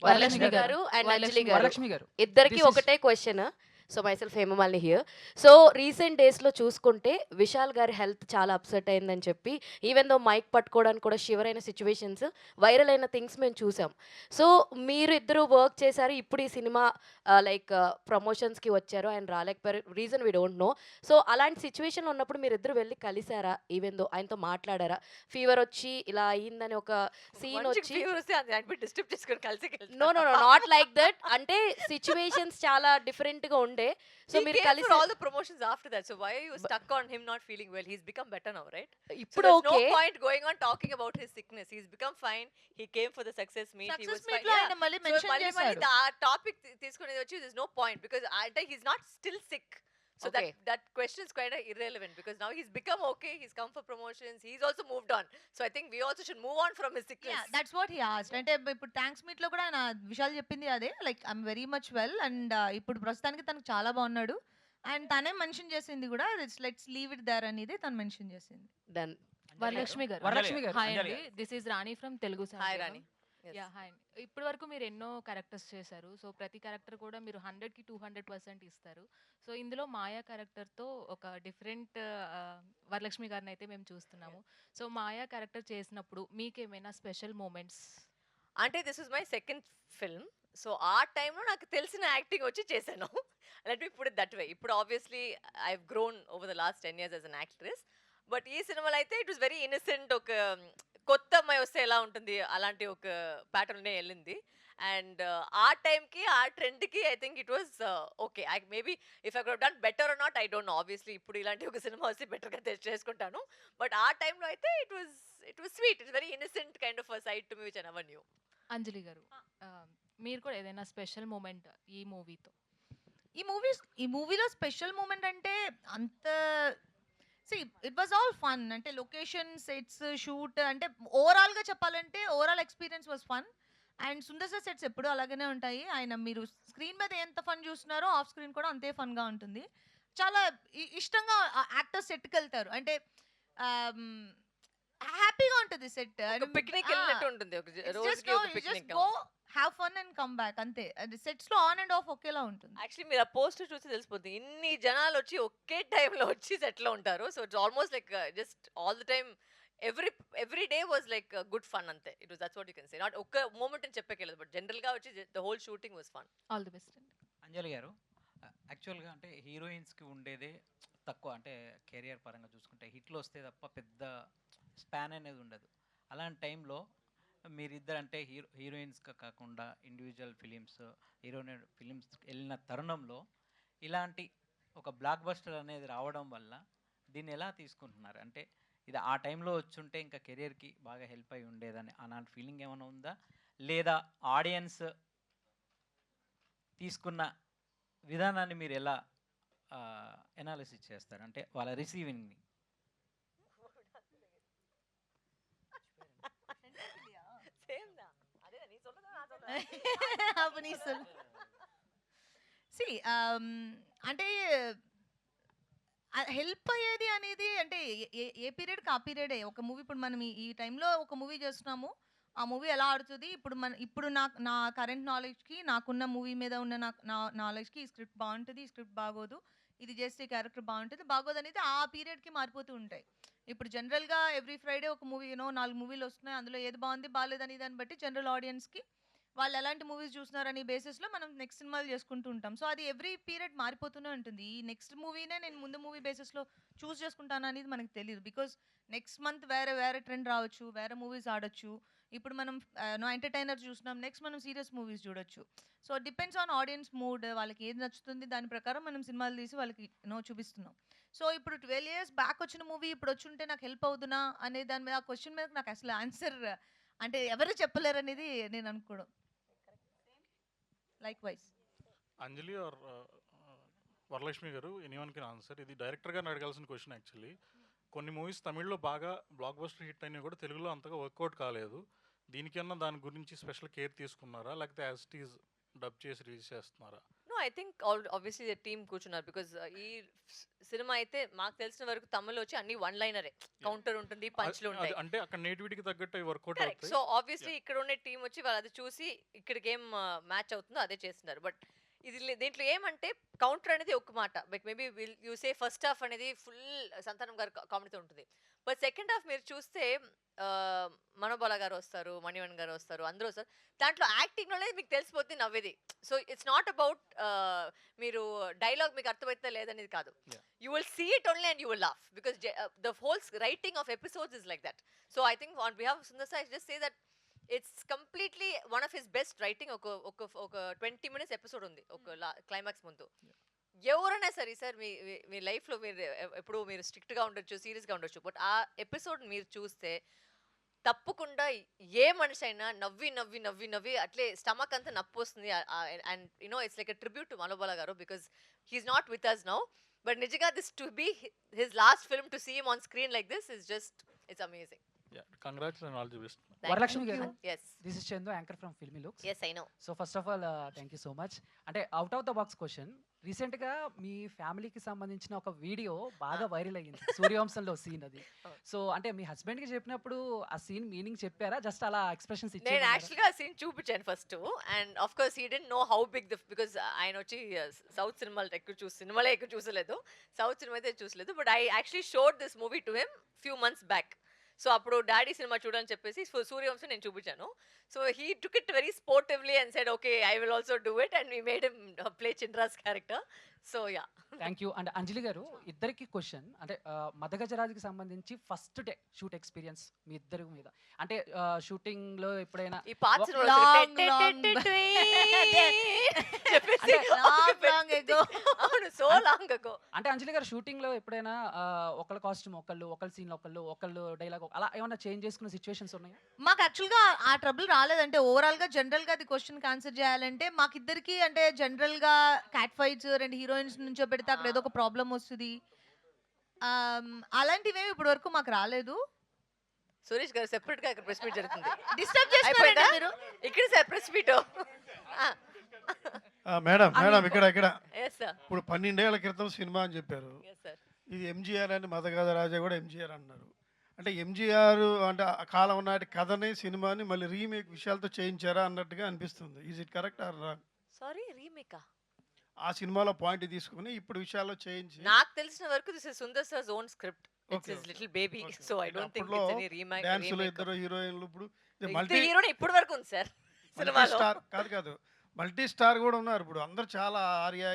H: వరలక్ష్మి గారు అండ్ అంజలి గారు
I: వరలక్ష్మి గారు
H: ఇద్దరికి
I: This is-
H: ఒకటే question. So myself Hemamalini here. So recent డేస్లో చూసుకుంటే విశాల్ గారి హెల్త్ చాలా అప్సెట్ అయిందని చెప్పి ఈవెన్ దో మైక్ పట్టుకోవడానికి కూడా షివర్ అయిన సిచ్యువేషన్స్, వైరల్ అయిన థింగ్స్ మేము చూసాం. సో మీరు ఇద్దరు వర్క్ చేశారు. ఇప్పుడు ఈ సినిమా లైక్ ప్రమోషన్స్కి వచ్చారు, ఆయన రాలేకపోయారు, reason we don't know. So అలాంటి సిచ్యువేషన్లో ఉన్నప్పుడు మీరు ఇద్దరు వెళ్ళి కలిసారా? ఈవెన్ దో ఆయనతో మాట్లాడారా? ఫీవర్ వచ్చి ఇలా అయ్యిందని ఒక సీన్ వచ్చి
B: డిస్టర్బ్ చేసుకొని కలిసి
H: no no no not like that. అంటే సిచ్యువేషన్స్ చాలా డిఫరెంట్ గా ఉండే. సో
B: He
H: మీరు
B: came
H: కలిసి
B: for all the promotions after that. So why are you stuck on him not feeling well? He's become better now, right? So
H: ఇప్పుడు
B: there's
H: okay.
B: no point going on talking about his sickness. He's become fine. He came for the success meet. He
C: success
B: was fine.
C: మీట్‌లో ఆయన మళ్ళీ
B: So
C: mention
B: మళ్ళీ
C: చేశారు.
B: ఆ topic తీసుకునేది వచ్చి there's no point because అంటే he's not still sick. So
H: Okay.
B: that question is quite irrelevant because now he's become okay. He's come for promotions. He's also moved on. So I think we also should move on from his sickness.
C: Yeah! That's what he asked. అంటే ఇప్పుడు thanks మీట్‌లో కూడా ఆయన విశాల్ చెప్పింది అదే. Like I am very much well and ఇప్పుడు ప్రస్తుతానికి తనకు చాలా బాగున్నాడు. అండ్ తనే మెన్షన్ చేసింది కూడా లెట్స్ లీవ్ ఇట్ దేర్ అనేది తను మెన్షన్ చేసింది.
H: డన్.
J: వరలక్ష్మి గారు.
I: వరలక్ష్మి గారు.
J: హాయ్
I: అంజలి
J: అండి. This is Rani from Telugu
B: Hi
J: song.
B: Rani. Yes.
J: Yeah hi. ఇప్పటి వరకు మీరు ఎన్నో క్యారెక్టర్స్ చేశారు. సో ప్రతి క్యారెక్టర్ కూడా మీరు 100కి 200% ఇస్తారు. సో ఇందులో మాయా క్యారెక్టర్తో ఒక డిఫరెంట్ వరలక్ష్మి గారిని అయితే మేము చూస్తున్నాము. సో మాయా క్యారెక్టర్ చేసినప్పుడు మీకేమైనా స్పెషల్ మూమెంట్స్?
B: అంటే this is my second film. So ఆ టైంలో నాకు తెలిసిన యాక్టింగ్ వచ్చి చేశాను. Let me put it that way. ఇప్పుడు obviously I have grown over the last 10 years as an actress. But ఈ సినిమాలో అయితే ఇట్ వాస్ వెరీ ఇన్నసెంట్. ఒక కొత్త అమ్మాయి వస్తే ఎలా ఉంటుంది అలాంటి ఒక ప్యాటర్న్నే వెళ్ళింది. అండ్ ఆ టైంకి ఆ ట్రెండ్కి I think it was okay. I maybe if I could done better or not I don't know. Obviously ఇప్పుడు ఇలాంటి ఒక సినిమా వస్తే బెటర్గా చేసుకుంటాను. బట్ ఆ టైంలో అయితే it was sweet. It's very innocent kind of side to me which I never knew.
J: Anjali garu మీరు కూడా ఏదైనా స్పెషల్ మూమెంట్ ఈ మూవీతో?
C: ఈ మూవీలో స్పెషల్ మూమెంట్ అంటే అంత ఇట్ వాజ్ ఆల్ ఫన్. అంటే లొకేషన్ సెట్స్ షూట్ అంటే ఓవరాల్గా చెప్పాలంటే overall experience was fun. And Sundar sir sets ఎప్పుడు అలాగనే ఉంటాయి. ఆయన మీరు స్క్రీన్ మీద ఎంత ఫన్ చూస్తున్నారో ఆఫ్ స్క్రీన్ కూడా అంతే ఫన్గా ఉంటుంది. చాలా ఇష్టంగా యాక్టర్స్ సెట్కి వెళ్తారు. అంటే హ్యాపీగా ఉంటుంది సెట్.
B: పిక్నిక్ వెళ్ళినట్టు ఉంటుంది. ఒక రోజుకి ఒక picnic.
C: Have fun and come back అంతే. అది సెట్స్ లో ఆన్ అండ్ ఆఫ్ ఒకేలా ఉంటుంది.
B: యాక్చువల్లీ మీరు ఆ పోస్టర్ చూసి తెలిసిపోతుంది ఇన్ని జనాలు వచ్చి ఒకే టైంలో వచ్చి సెట్ లో ఉంటారు. So it's almost like just all the time every day was like good fun అంతే. It was that's what you can say. Not ఒక్క మూమెంట్ అని చెప్పకేలేదు బట్ జనరల్ గా వచ్చి the whole shooting was fun.
J: All the best అండి.
I: అంజలి గారు యాక్చువల్గా అంటే హీరోయిన్స్కి ఉండేదే తక్కువ. అంటే కెరియర్ పరంగా చూసుకుంటే హిట్లు వస్తే తప్ప పెద్ద స్పాన్ అనేది ఉండదు. అలాంటి టైంలో మీరిద్దరు అంటే హీరోయిన్స్గా కాకుండా ఇండివిజువల్ హీరోయిన్ ఫిలిమ్స్ వెళ్ళిన తరుణంలో ఇలాంటి ఒక బ్లాక్ బస్టర్ అనేది రావడం వల్ల దీన్ని ఎలా తీసుకుంటున్నారు? అంటే ఇది ఆ టైంలో వచ్చుంటే ఇంకా కెరియర్కి బాగా హెల్ప్ అయి ఉండేదని అలాంటి ఫీలింగ్ ఏమైనా ఉందా, లేదా ఆడియన్స్ తీసుకున్న విధానాన్ని మీరు ఎలా ఎనాలిసిస్ చేస్తారు, అంటే వాళ్ళ రిసీవింగ్ని?
C: அப்ப நீ சொல்லு. See, అంటే హెల్ప్ అయ్యేది అనేది అంటే ఏ పీరియడ్కి ఆ పీరియడే. ఒక మూవీ ఇప్పుడు మనం ఈ టైంలో ఒక మూవీ చేస్తున్నాము, ఆ మూవీ ఎలా ఆడుతుంది ఇప్పుడు నా కరెంట్ నాలెడ్జ్కి, నాకున్న మూవీ మీద ఉన్న నా నాలెడ్జ్కి ఈ స్క్రిప్ట్ బాగుంటుంది, ఈ స్క్రిప్ట్ బాగోదు, ఇది చేస్తే క్యారెక్టర్ బాగుంటుంది బాగోదు అనేది ఆ పీరియడ్కి మారిపోతూ ఉంటాయి. ఇప్పుడు జనరల్గా ఎవ్రీ ఫ్రైడే ఒక మూవీ 4 మూవీలు వస్తున్నాయి, అందులో ఏది బాగుంది బాగాలేదని దాన్ని బట్టి జనరల్ ఆడియన్స్కి వాళ్ళు ఎలాంటి మూవీస్ చూస్తున్నారని బేసిస్లో మనం నెక్స్ట్ సినిమాలు చేసుకుంటూ ఉంటాం. సో అది ఎవ్రీ పీరియడ్ మారిపోతూనే ఉంటుంది. ఈ నెక్స్ట్ మూవీనే నేను ముందు మూవీ బేసిస్లో చూస్ చేసుకుంటాను అనేది మనకు తెలియదు. బికాజ్ నెక్స్ట్ మంత్ వేరే ట్రెండ్ రావచ్చు, వేరే మూవీస్ ఆడొచ్చు. ఇప్పుడు మనం ఎంటర్టైనర్ చూస్తున్నాం, నెక్స్ట్ మనం సీరియస్ మూవీస్ చూడొచ్చు. So depends on audience mood, వాళ్ళకి ఏది నచ్చుతుంది దాని ప్రకారం మనం సినిమాలు తీసి వాళ్ళకి చూపిస్తున్నాం. సో ఇప్పుడు 12 years బ్యాక్ వచ్చిన మూవీ ఇప్పుడు వచ్చి ఉంటే నాకు హెల్ప్ అవుతున్నా అనే దాని మీద ఆ క్వశ్చన్ మీద నాకు అసలు ఆన్సర్ అంటే ఎవరు చెప్పలేరు అనేది నేను అనుకోవడం. Likewise.
K: అంజలి ఆర్ వరలక్ష్మి గారు, ఎనీవన్ కెన్ ఆన్సర్. ఇది డైరెక్టర్ గారిని అడగాల్సిన క్వశ్చన్ యాక్చువల్లీ. కొన్ని మూవీస్ తమిళ్లో బాగా బ్లాక్ బస్టర్ హిట్ అయినా కూడా తెలుగులో అంతగా వర్కౌట్ కాలేదు. దీనికన్నా దాని గురించి స్పెషల్ కేర్ తీసుకున్నారా, లేకపోతే యాజ్ ఇట్ ఈజ్ డబ్ చేసి రిలీజ్ చేస్తున్నారా?
B: No, I think obviously the team కూర్చున్నారు. బికాజ్ ఈ సినిమా అయితే మాకు తెలిసిన వరకు తమిళ్లో వచ్చి అన్ని వన్ లైనరే, కౌంటర్ ఉంటుంది, పంచ్లు ఉంటాయి.
K: అంటే అక్కడ నేటివిటీకి తగ్గట్టు వర్కౌట్
B: కరెక్ట్.
K: అవుతాయి.
B: సో ఆబ్వియస్లీ ఇక్కడ ఉన్న టీం వచ్చి వాళ్ళు అది చూసి ఇక్కడికి ఏం మ్యాచ్ అవుతుందో అదే చేస్తున్నారు. బట్ దీంట్లో ఏమంటే కౌంటర్ అనేది ఒక మాట, but maybe you say first half అనేది ఫుల్ సంతానం గారు కామెడీతో ఉంటుంది. బట్ సెకండ్ హాఫ్ మీరు చూస్తే మనోబాల గారు వస్తారు, మణివన్ గారు వస్తారు, అందరూ వస్తారు. దాంట్లో యాక్టింగ్లోనే మీకు తెలిసిపోతుంది నవ్వేది. సో ఇట్స్ నాట్ అబౌట్ మీరు డైలాగ్ మీకు అర్థమవుతుందా లేదనేది కాదు. You will see it only and you will laugh because the whole writing of episodes is like that. So I think on behalf Sundar sir just say that it's completely one of his best writing. ఒక 20 minutes episode ఉంది ఒక climax ముందు. ఎవరైనా సరే sir మీ లైఫ్లో మీరు ఎప్పుడు మీరు స్ట్రిక్ట్గా ఉండొచ్చు, సీరియస్గా ఉండొచ్చు, బట్ ఆ ఎపిసోడ్ మీరు చూస్తే తప్పకుండా ఏ మనిషి అయినా నవ్వి నవ్వి నవ్వి నవ్వి అట్లే స్టమక్ అంతా నొప్పి వస్తుంది. And you know it's like a tribute to Manobala garu because he is not with us now. But నిజంగా this to be his last film to see him on screen like this is just it's amazing.
K: Congrats and all the best.
L: Varalakshmi గారు,
B: yes
L: this is Chandu, anchor from Filmy Looks.
B: yes I know.
L: So first of all thank you so much. అంటే out of the box question, రీసెంట్గా మీ ఫ్యామిలీకి సంబంధించిన ఒక video బాగా viral అయ్యింది, సూర్యవంశంలో scene అది. So అంటే మీ హస్బెండ్కి చెప్పినప్పుడు ఆ సీన్ మీనింగ్ చెప్పారా, జస్ట్ అలా ఎక్స్ప్రెషన్స్
B: నేను
L: ఇచ్చారా?
B: యాక్చువల్గా ఆ సీన్ చూపించాను first, and of course he didn't know how big the, because ఆయన వచ్చి సౌత్ సినిమాలే ఎక్కువ చూసలేదు, సౌత్ సినిమా అయితే చూసలేదు. But I actually showed this movie to him few months back. So అప్పుడు డాడీ సినిమా చూడని చెప్పేసి సూర్యవంశం నేను చూపించాను. So he took it very sportively and said okay I will also do it, and we made him play చింద్రాస్ character. So yeah,
L: thank you. And Anjali garu, ఇద్దరికి question, అంటే మదగజరాజుకి సంబంధించి ఫస్ట్ డే షూట్ ఎక్స్పీరియన్స్ మీ ఇద్దరి మీద, అంటే షూటింగ్లో ఎప్పుడైనా
B: ఈ పార్ట్స్ అవును సో లాంగ్ అగో.
L: అంటే అంజలి గారు షూటింగ్లో ఎప్పుడైనా ఒకళ్ళ కాస్ట్యూమ్ ఒకళ్ళ సీన్ ఒకళ్ళు డైలాగ్ అలా ఏమైనా చేంజ్ చేసుకున్న సిచ్యువేషన్స్ ఉన్నాయా?
C: మాకు యాక్చువల్గా ఆ ట్రబుల్ రాలేదంటే ఓవరాల్గా జనరల్గా అది క్వశ్చన్కి ఆన్సర్ చేయాలంటే మాకిద్దరికి అంటే జనరల్గా క్యాట్ ఫైట్స్ 2 హీరోయిన్స్ నుంచో పెడితే అక్కడ ఏదో ఒక ప్రాబ్లం వస్తుంది, అలాంటివి ఇప్పుడు వరకు మాకు రాలేదు.
B: సురేష్ గారు సెపరేట్ గా ఇక్కడ ప్రెస్ మీట్ జరుగుతుంది.
C: డిస్టర్బ్ చేస్తున్నారా మీరు?
B: ఇక్కడ సార్ ప్రెస్ మీట్.
M: మేడం ఇక్కడ
B: yes sir,
M: ఇప్పుడు 12 ఏళ్ల క్రితం సినిమా అని చెప్పారు.
B: yes sir.
M: ఇది ఎంజీఆర్ అని మదగజరాజా కూడా ఎంజీఆర్ అన్నారు. అంటే ఎంజీఆర్ అంటే ఆ కాలం నాటి కథని సినిమాని మళ్ళీ రీమేక్ విషయాలతో చేయించారా అన్నట్టుగా అనిపిస్తుంది. Is it correct or wrong?
B: Sorry, రీమేకా?
M: ఆ సినిమాలో పాయింట్ తీసుకుని ఇప్పుడు విషయాల్లో చేంజ్.
B: నాకు తెలిసిన వరకు this is Sundar sir's own script. It's his little baby. So I don't think it's any remake.
M: డాన్స్లో ఇద్దరు హీరోయిన్లు ఇప్పుడు
B: మల్టీ హీరోనే ఇప్పుడు వరకు ఉంది సార్ సినిమాలో.
M: స్టార్ కాదు మల్టీ స్టార్ కూడా ఉన్నారు ఇప్పుడు. అందరూ చాలా ఆర్యా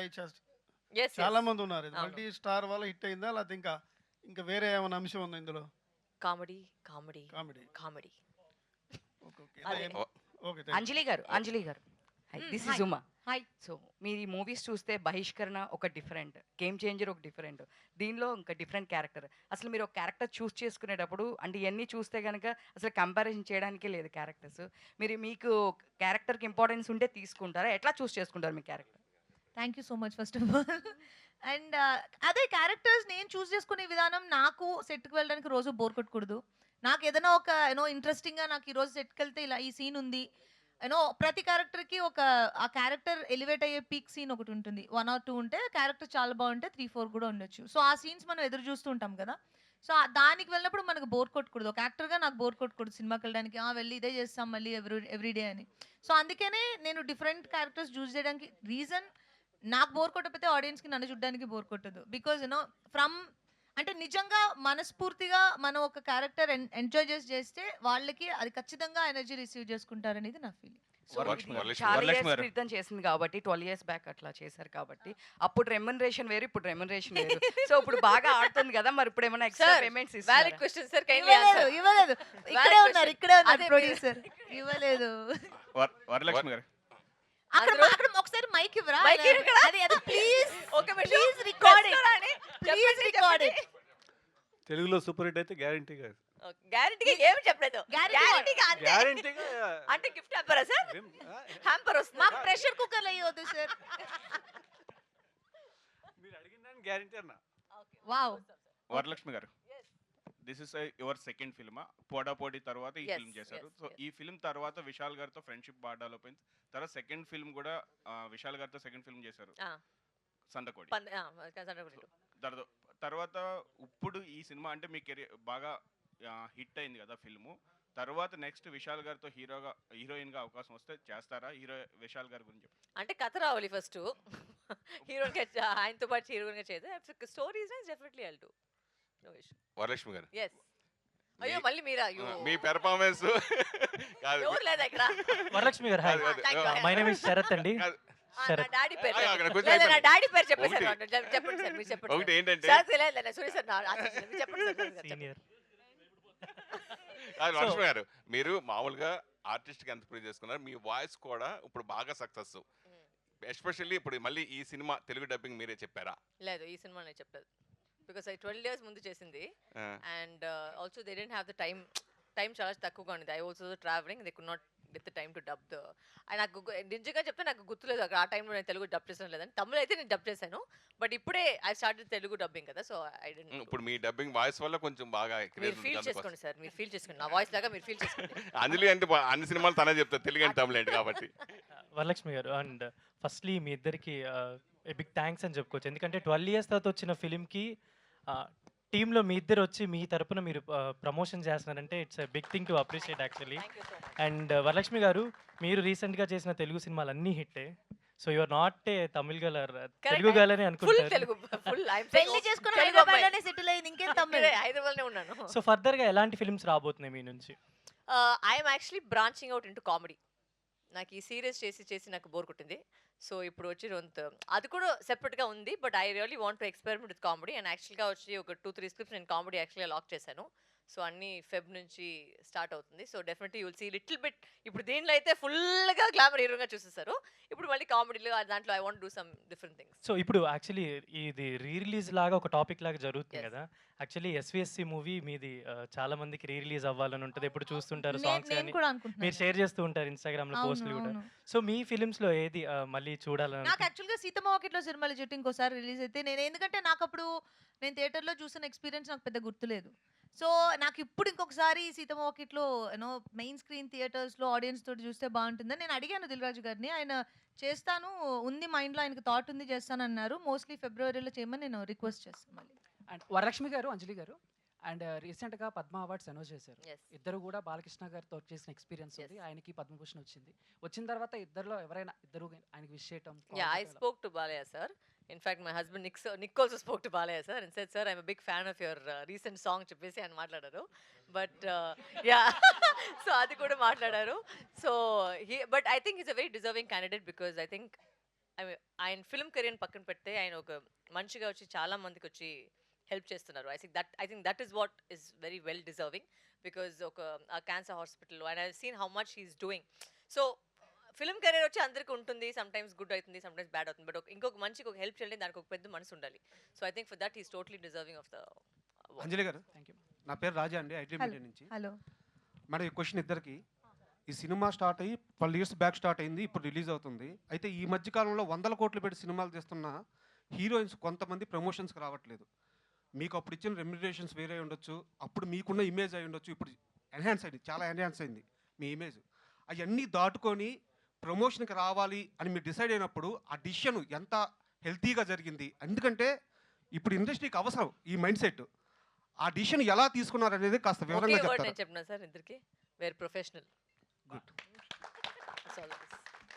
M: చాలా మంది ఉన్నారు. మల్టీ స్టార్ వల్ల హిట్ అయిందా లేకపోతే ఇంకా వేరే ఏమైనా అంశం ఉందా ఇందులో?
B: Comedy comedy
M: comedy
B: comedy.
M: Okay.
N: Anjali garu this is Uma.
C: Hi.
N: So మీరు ఈ మూవీస్ చూస్తే బహిష్కరణ ఒక డిఫరెంట్, గేమ్ చేంజర్ ఒక డిఫరెంట్, దీనిలో ఇంకా డిఫరెంట్ క్యారెక్టర్. అసలు మీరు ఒక క్యారెక్టర్ చూస్ చేసుకునేటప్పుడు అంటే ఇవన్నీ చూస్తే కనుక అసలు కంపారిజన్ చేయడానికే లేదు క్యారెక్టర్స్. మీకు క్యారెక్టర్కి ఇంపార్టెన్స్ ఉంటే తీసుకుంటారా? ఎట్లా చూస్ చేసుకుంటారు మీ character?
C: Thank you so much first of all. And అదే క్యారెక్టర్స్ నేను చూస్ చేసుకునే విధానం, నాకు సెట్కి వెళ్ళడానికి రోజు బోర్ కొట్టకూడదు. నాకు ఏదైనా ఒక ఇంట్రెస్టింగ్గా నాకు ఈరోజు సెట్కి వెళ్తే ఇలా ఈ సీన్ ఉంది, ప్రతి క్యారెక్టర్కి ఒక ఆ క్యారెక్టర్ ఎలివేట్ అయ్యే పీక్ సీన్ ఒకటి ఉంటుంది. 1 or 2 ఉంటే క్యారెక్టర్ చాలా బాగుంటే 3, 4 కూడా ఉండొచ్చు. సో ఆ సీన్స్ మనం ఎదురు చూస్తూ ఉంటాం కదా. సో దానికి వెళ్ళినప్పుడు మనకు బోర్ కొట్టకూడదు. ఒక యాక్టర్గా నాకు బోర్ కొట్టకూడదు సినిమాకి వెళ్ళడానికి, వెళ్ళి ఇదే చేస్తాం మళ్ళీ ఎవ్రీడే అని. సో అందుకనే నేను డిఫరెంట్ క్యారెక్టర్స్ చూస్ చేయడానికి రీజన్, నాకు బోర్ కొట్టకపోతే ఆడియన్స్కి నన్ను చూడడానికి బోర్ కొట్టదు. బికాజ్ ఫ్రమ్ అంటే నిజంగా మనస్ఫూర్తిగా మనం ఒక క్యారెక్టర్ ఎంజాయ్ చేస్తే వాళ్ళకి అది ఖచ్చితంగా ఎనర్జీ రిసీవ్ చేసుకుంటారు అనేది నా ఫీలింగ్.
N: చాలా ఇయర్స్ క్రితం చేసింది కాబట్టి 12 years బ్యాక్ అట్లా చేశారు కాబట్టి అప్పుడు రెమ్యునరేషన్ వేరు, ఇప్పుడు రెమ్యునరేషన్ వేరు. సో ఇప్పుడు బాగా ఆడుతుంది కదా, మరి ఇప్పుడు ఏమైనా extra payments
B: valid question sir, kindly answer.
C: ఇవ్వలేదు. ఇక్కడే ఉన్నారు ప్రొడ్యూసర్. ఇవ్వలేదు.
O: వరలక్ష్మి గారు
C: అక్కడ ఒకసారి మైక్ ఇవ్వరా?
B: మైక్ ఇక్కడ.
C: అది ప్లీజ్
B: ఒక నిమిషం.
C: Please record it.
B: వస్తారని
C: ప్లీజ్ రికార్డ్ ఇట్.
O: తెలుగులో సూపర్ హిట్ అయితే గ్యారంటీ కాదు.
B: గ్యారెంటీగా ఏమి చెప్పలేదు. గ్యారెంటీగా అంతే.
O: గ్యారంటీగా
B: అంటే గిఫ్ట్ హ్యాంపరా సార్? హ్యాంపర్ వస్తుంది.
C: మాకు ప్రెషర్ కుక్కర్ అయ్యొద్దు సార్.
O: మీరు అడిగిన దానికి గ్యారంటీ అన్న.
C: వావ్.
O: వరలక్ష్మి గారు, దిస్ ఇస్ యువర్ సెకండ్ ఫిల్మా? పోటాపోటీ తర్వాత ఈ ఫిల్మ్ చేశారు. సో ఈ ఫిల్మ్ తర్వాత విశాల్ గారితో ఫ్రెండ్షిప్ బాగా డెవలప్ అయింది. తర్వాత సెకండ్ ఫిల్మ్ కూడా విశాల్ గారితో సెకండ్ ఫిల్మ్ చేశారు, సందకోడి. తర్వాత ఇప్పుడు ఈ సినిమా అంటే మీ కెరీర్ బాగా హిట్ అయింది కదా ఫిల్ము. తర్వాత నెక్స్ట్ విశాల్ గారితో హీరోయిన్ గా అవకాశం వస్తే చేస్తారా? విశాల్ గారి గురించి
B: అంటే కథ రావాలి ఫస్ట్. హీరోయిన్ ఆయనతో పాటు హీరోయిన్ గా చేస్తే story is nice, definitely I will do. No issue.
G: Varalakshmi గారు,
B: yes. అయ్యో మళ్ళీ మీరా?
G: మీ పెర్ఫార్మెన్స్ కాదు.
B: ఎవరు లేదా ఇక్కడ?
P: వరలక్ష్మి గారు, hi. My name is Sarath అండి.
B: నా డాడీ పేరు
G: అక్కడ కొంచెం
B: లేదా నా
G: అయిపోయింది.
B: డాడీ పేరు చెప్పండి సార్. చెప్పండి సార్, మీరు చెప్పండి.
G: ఒకటి ఏంటంటే
B: సార్ లేదు సూర్య సార్, మీరు చెప్పండి సార్.
P: సీనియర్.
G: లక్ష్మి గారు, మీరు మామూలుగా ఆర్టిస్ట్ కి ఎంత ప్రూవ్ చేసుకున్నారు, మీ వాయిస్ కూడా ఇప్పుడు బాగా సక్సెస్. ఎస్పెషల్లీ ఇప్పుడు మళ్ళీ ఈ సినిమా తెలుగు డబ్బింగ్ మీరే చెప్పారా?
B: లేదు, ఈ సినిమా నేను చెప్పలేదు. బికాస్ 12 years ముందు చేసింది. And also they didn't have the time చాలా తక్కువగా ఉంది. I also travelling, they could not get the time to dub the. నాకు నిజంగా చెప్తే నాకు గుర్తులేదు ఆ టైంలో నేను తెలుగు డబ్ చేసాను లేదని. తమిళ అయితే నేను డబ్ చేశాను, బట్ ఇప్పుడే ఐ స్టార్ట్ తెలుగు డబ్బింగ్ కదా. So I didn't.
G: ఇప్పుడు మీ డబ్బింగ్ వాయిస్ వల్ల కొంచెం బాగా
B: మీరు ఫీల్ చేసుకోండి సార్, మీరు ఫీల్ చేసుకోండి. నా వాయిస్ లాగా మీరు ఫీల్ చేసుకోండి.
G: అంజలి అంటే అన్ని సినిమాలు తనే చెప్తారు, తెలుగు అంటే తమిళ అంటే కాబట్టి.
P: వరలక్ష్మి గారు, అండ్ ఫస్ట్లీ మీ ఇద్దరికి బిగ్ థ్యాంక్స్ అని చెప్పుకోవచ్చు. ఎందుకంటే 12 years తర్వాత వచ్చిన ఫిలింకి టీంలో మీ ఇద్దరు వచ్చి మీ తరపున మీరు ప్రమోషన్ చేస్తున్నారంటే it's big thing to appreciate actually. And Varalakshmi garu, మీరు రీసెంట్గా చేసిన తెలుగు సినిమాలు అన్నీ హిట్టే. So you're not a Tamil girl, Telugu girl అని అనుకుంటారు.
C: పెళ్లి చేసుకుని హైదరాబాద్లోనే సెటిల్ అయింది, ఇంకేం తమిళ?
B: హైదరాబాద్లోనే ఉన్నాను.
P: సో ఫర్దర్గా ఎలాంటి ఫిల్మ్స్ రాబోతున్నాయి మీ నుంచి?
B: I'm actually branching out into comedy. నాకు ఈ సీరియస్ చేసి నాకు బోర్ కొట్టింది. సో ఇప్పుడు వచ్చి అది కూడా సెపరేట్గా ఉంది. But I really want to experiment with comedy. And యాక్చువల్గా వచ్చి ఒక 2-3 స్క్రిప్ట్స్ నేను కామెడీ యాక్చువల్గా లాక్ చేశాను. సో అన్ని ఫెబ్ నుంచి స్టార్ట్ అవుతుంది. So definitely you'll see little bit. ఇప్పుడు దీంట్లో అయితే ఫుల్గా గ్లామర్ హీరోగా చూసేస్తారు. ఇప్పుడు మళ్ళీ కామెడీలో దాంట్లో I want do some different things.
P: So ఇప్పుడు యాక్చువల్లీ ఇది రిలీజ్ లాగా ఒక టాపిక్ లాగా జరుగుతుంది కదా. యాక్చువల్లీ ఎస్విఎస్సి మూవీ మీది చాలా మందికి రిలీజ్ అవ్వాలని ఉంటుంది. ఎప్పుడు చూస్తుంటారు సాంగ్స్ అని మీరు షేర్ చేస్తూ ఉంటారు ఇన్స్టాగ్రామ్ లో పోస్టులు కూడా. సో మీ ఫిలిమ్స్ లో ఏది మళ్ళీ చూడాలని?
C: నాకు యాక్చువల్గా సీతమ్మ వాకిట్లో సిరిమల్లె చెట్టు ఇంకోసారి రిలీజ్ అయితే ఎందుకంటే నాకు అప్పుడు నేను థియేటర్లో చూసిన ఎక్స్పీరియన్స్ నాకు పెద్ద గుర్తులేదు. సో నాకు ఇప్పుడు ఇంకొకసారి సీతమ్మ వాకిట్లో మెయిన్ స్క్రీన్ థియేటర్స్లో ఆడియన్స్ తోటి చూస్తే బాగుంటుందని నేను అడిగాను దిల్ రాజు గారిని. ఆయన చేస్తాను ఉంది, మైండ్లో ఆయనకు థాట్ ఉంది, చేస్తాను అన్నారు. మోస్ట్లీ ఫిబ్రవరిలో చేయమని నేను రిక్వెస్ట్ చేస్తాను మళ్ళీ.
L: అండ్ వరలక్ష్మి గారు, అంజలి గారు, అండ్ రీసెంట్గా పద్మ అవార్డ్స్ అనౌన్స్ చేశారు. ఇద్దరు కూడా బాలకృష్ణ గారితో చేసిన ఎక్స్పీరియన్స్ ఉంది. ఆయనకి పద్మభూషణ్ వచ్చిన తర్వాత ఇద్దరు ఆయనకి విష్ చేయటం.
B: I spoke to Balayya sir. In fact, my husband Nick also spoke to Balaya sir and said, "Sir, I'm a big fan of your recent song." చెప్పేసి ఆయన మాట్లాడారు. But yeah, so అది కూడా మాట్లాడారు. So but I think he's a very deserving candidate because I think ఆయన film career పక్కన పెడితే ఆయన ఒక మనిషిగా వచ్చి చాలా మందికి వచ్చి హెల్ప్ చేస్తున్నారు. I think that is what is very well deserving because ఒక cancer hospital and I've seen how much he's doing. So film career వచ్చి అందరికి ఉంటుంది, సమ్ టైమ్స్ గుడ్ అవుతుంది, సమ్ టైమ్స్ బ్యాడ్ అవుతుంది, బట్ ఇంకొక మంచికి ఒక హెల్ప్ చేయాలి, దానికి ఒక పెద్ద మనసు ఉండాలి. So I think for that is totally deserving of the
Q: Anjali garu thank you. నా పేరు రాజా అండి, ఐటీ మీడియా నుంచి.
C: హలో
Q: మేడం ఈ క్వశ్చన్ ఇద్దరికి. ఈ సినిమా స్టార్ట్ అయ్యి 12 years బ్యాక్ స్టార్ట్ అయింది, ఇప్పుడు రిలీజ్ అవుతుంది. అయితే ఈ మధ్య కాలంలో 100 కోట్లు పెట్టి సినిమాలు తీస్తున్న హీరోయిన్స్ కొంతమంది ప్రమోషన్స్కి రావట్లేదు. మీకు అప్పుడు ఇచ్చిన రెమ్యునరేషన్స్ వేరే ఉండొచ్చు, అప్పుడు మీకున్న ఇమేజ్ అయి ఉండొచ్చు, ఇప్పుడు ఎన్హాన్స్ అయింది, చాలా ఎన్హాన్స్ అయింది మీ ఇమేజ్. అవన్నీ దాటుకొని ప్రమోషన్కి రావాలి అని మీరు డిసైడ్ అయినప్పుడు ఆ డిసిషన్ ఎంత హెల్తీగా జరిగింది? ఎందుకంటే ఇప్పుడు ఇండస్ట్రీకి అవసరం ఈ మైండ్ సెట్. ఆ డిసిషన్ ఎలా తీసుకున్నారు అనేది కాస్త వివరంగా చెప్తారా?
B: నేను చెప్పినా సార్ ఇద్దరికి were professional. Good.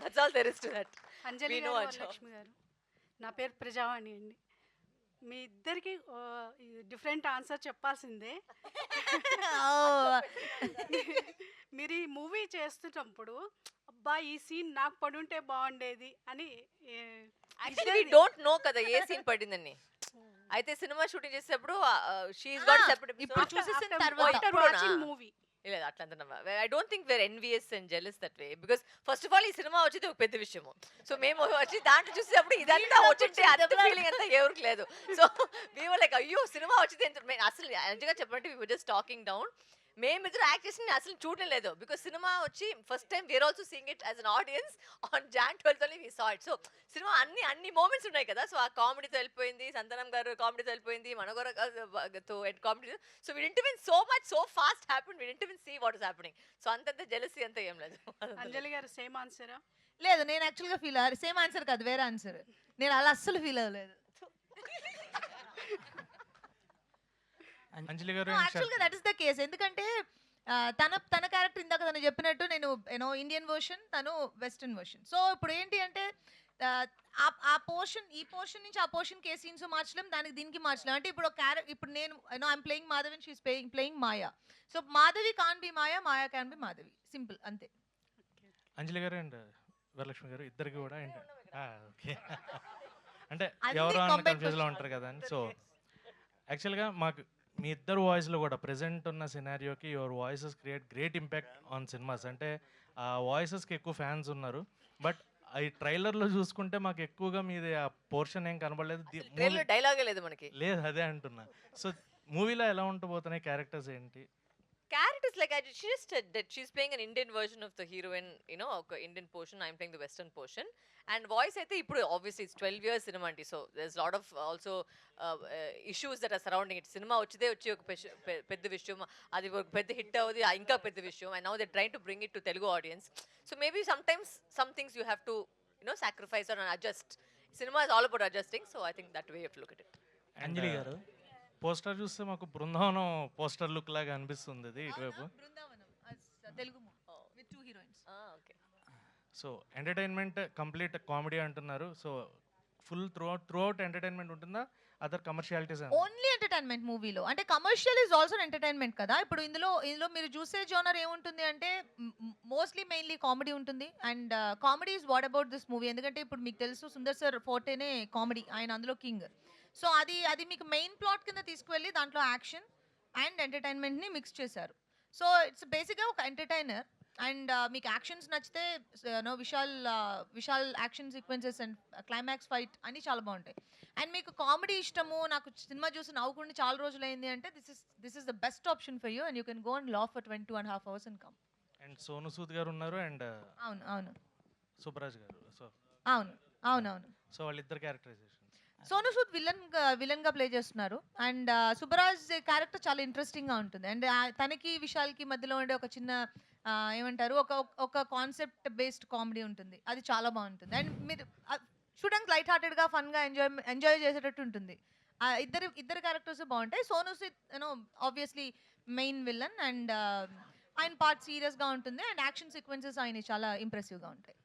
B: That's all there is to that.
R: Anjali garu, Varalakshmi గారు, నా పేరు ప్రజావాణి అండి. మీ ఇద్దరికి డిఫరెంట్ ఆన్సర్ చెప్పాల్సిందే. మీరు ఈ మూవీ చేస్తున్నప్పుడు అబ్బా ఈ సీన్ నాకు పడుంటే బాగుండేది అని
B: యాక్చువల్లీ వి డోంట్ నో కదా ఏ సీన్ పడిందని. అయితే సినిమా షూటింగ్ చేసేటప్పుడు షీ ఇస్ గాట్ సెపరేట్.
C: ఇప్పుడు చూసేసిన తర్వాత
R: వాచింగ్ మూవీ
B: లేదు అట్లా. I don't think where envious and jealous that way, because first of all ఈ సినిమా వచ్చేది ఒక పెద్ద విషయము. సో మేము వచ్చి దాంట్లో చూసేటప్పుడు ఇదంతా వచ్చింటే అంత ఫీలింగ్ అంతా ఎవరికి లేదు. సో మేము లైక్ అయ్యో సినిమా వచ్చింది అసలు నిజంగా చెప్పండి, we were just talking down. మేమిద్దరు యాక్ట్ చేసి అసలు చూడడం లేదు, బికాస్ సినిమా వచ్చి first time we are also seeing it as an audience on Jan 12th only we saw it. So సినిమా అన్ని మూమెంట్స్ ఉన్నాయి కదా. సో ఆ కామెడీతో వెళ్ళిపోయింది, సంతనం గారు కామెడీతో వెళ్ళిపోయింది, మనగోరతో comedy. So we didn't even so much so fast happen, we didn't even see what is happening. So అంతంత జెలసీ అంతా ఏం లేదు.
R: అంజలి గారు సేమ్ ఆన్సరా?
C: లేదు, నేను యాక్చువల్గా ఫీల్ అయ్యారు. సేమ్ ఆన్సర్ కాదు, వేరే ఆన్సర్. నేను అలా అస్సలు ఫీల్ అవ్వలేదు.
P: అంజలి గారు
C: యాక్చువల్గా దట్ ఇస్ ద కేస్. ఎందుకంటే తన క్యారెక్టర్ ఇందాక తను చెప్పినట్టు నేను ఇండియన్ వర్షన్, తను వెస్టర్న్ వర్షన్. సో ఇప్పుడు ఏంటి అంటే ఆ పోర్షన్ ఈ పోర్షన్ నుంచి ఆ పోర్షన్కి ఏ సీన్స్ మార్చలేం, దానికి దీనికి మార్చలేం. అంటే ఇప్పుడు ఇప్పుడు నేను I'm playing Madhavi and she is playing Maya. So Madhavi can be Maya, Maya can be Madhavi, simple అంతే.
P: అంజలి గారు అండ్ వరలక్ష్మి గారు ఇద్దరికి కూడా ఓకే అంటే ఎవరో అన్న కన్ఫ్యూజ్లో ఉంటారు కదా అని. సో యాక్చువల్గా మాకు మీ ఇద్దరు వాయిస్లో కూడా ప్రెజెంట్ ఉన్న సినారియోకి your voices create great impact on cinemas. అంటే ఆ వాయిసెస్కి ఎక్కువ ఫ్యాన్స్ ఉన్నారు, బట్ ఈ ట్రైలర్లో చూసుకుంటే మాకు ఎక్కువగా మీది ఆ పోర్షన్ ఏం కనబడలేదు.
B: డైలాగే లేదు మనకి.
P: లేదు అదే అంటున్నా. సో మూవీలో ఎలా ఉండబోతున్నాయి క్యారెక్టర్స్ ఏంటి?
B: Characters like she just said that she's playing an Indian version of the heroine, you know, Indian portion. I'm playing the Western portion. And voice అయితే ఇప్పుడు obviously it's 12 years cinema anti, so there's a lot of also issues that are surrounding it. Cinema వచ్చే ఒక పెద్ద విషయం, అది ఒక పెద్ద hit అవుది, ఇంకా పెద్ద విషయం. And now they're trying to bring it to Telugu audience. So maybe sometimes some things you have to, you know, sacrifice or adjust. Cinema is all about adjusting, so I think that way you have to look at it.
P: అంజలి గారు poster చూస్తే మాకు Brindavanam poster look లాగా అనిపిస్తుంది ఇది ఇటువైపు.
C: Telugu with 2 heroines.
B: Okay.
P: So entertainment complete comedy అంటున్నారు. So full throughout entertainment ఉంటుందా, other commercialities?
C: Only entertainment మూవీలో. అంటే కమర్షియల్ ఈజ్ ఆల్సో ఎంటర్టైన్మెంట్ కదా. ఇప్పుడు ఇందులో మీరు చూసే జోనర్ ఏముంటుంది అంటే మోస్ట్లీ మెయిన్లీ కామెడీ ఉంటుంది. And comedy is what about this movie. ఎందుకంటే ఇప్పుడు మీకు తెలుసు సుందర్ సార్ ఫోర్టేనే కామెడీ, ఆయన అందులో కింగ్. సో అది మీకు మెయిన్ ప్లాట్ కింద తీసుకువెళ్ళి దాంట్లో యాక్షన్ అండ్ ఎంటర్టైన్మెంట్ని మిక్స్ చేశారు. సో ఇట్స్ బేసిక్గా ఒక ఎంటర్టైనర్. అండ్ మీకు యాక్షన్స్ నచ్చితే Vishal action sequences and climax fight అన్నీ చాలా బాగుంటాయి. అండ్ మీకు కామెడీ ఇష్టము, నాకు సినిమా చూసి నవ్వుకుంటే చాలా రోజులైంది అంటే this is the best option for you. And you can go and laugh for 22.5 hours and come.
P: And Sonu Sood గారు ఉన్నారు అండ్
C: అవును
P: సుబ్రాజ్ గారు. సో
C: అవును.
P: సో వాళ్ళిద్దరు క్యారెక్టరైజేషన్.
C: సోను సూద్ విలన్ గా ప్లే చేస్తున్నారు. అండ్ సుబ్బరాజ్ క్యారెక్టర్ చాలా ఇంట్రెస్టింగ్ గా ఉంటుంది. అండ్ తనకి విశాల్కి మధ్యలో ఉండే ఒక చిన్న ఏమంటారు ఒక కాన్సెప్ట్ బేస్డ్ కామెడీ ఉంటుంది, అది చాలా బాగుంటుంది. అండ్ మీరు చూడడానికి లైట్ హార్టెడ్ గా ఫన్ గా ఎంజాయ్ చేసేటట్టు ఉంటుంది. ఇద్దరు క్యారెక్టర్స్ బాగుంటాయి. Sonu Sood obviously main villain and ఆయన పార్ట్ సీరియస్ గా ఉంటుంది. అండ్ యాక్షన్ సీక్వెన్సెస్ ఆయన చాలా ఇంప్రెసివ్ గా ఉంటాయి.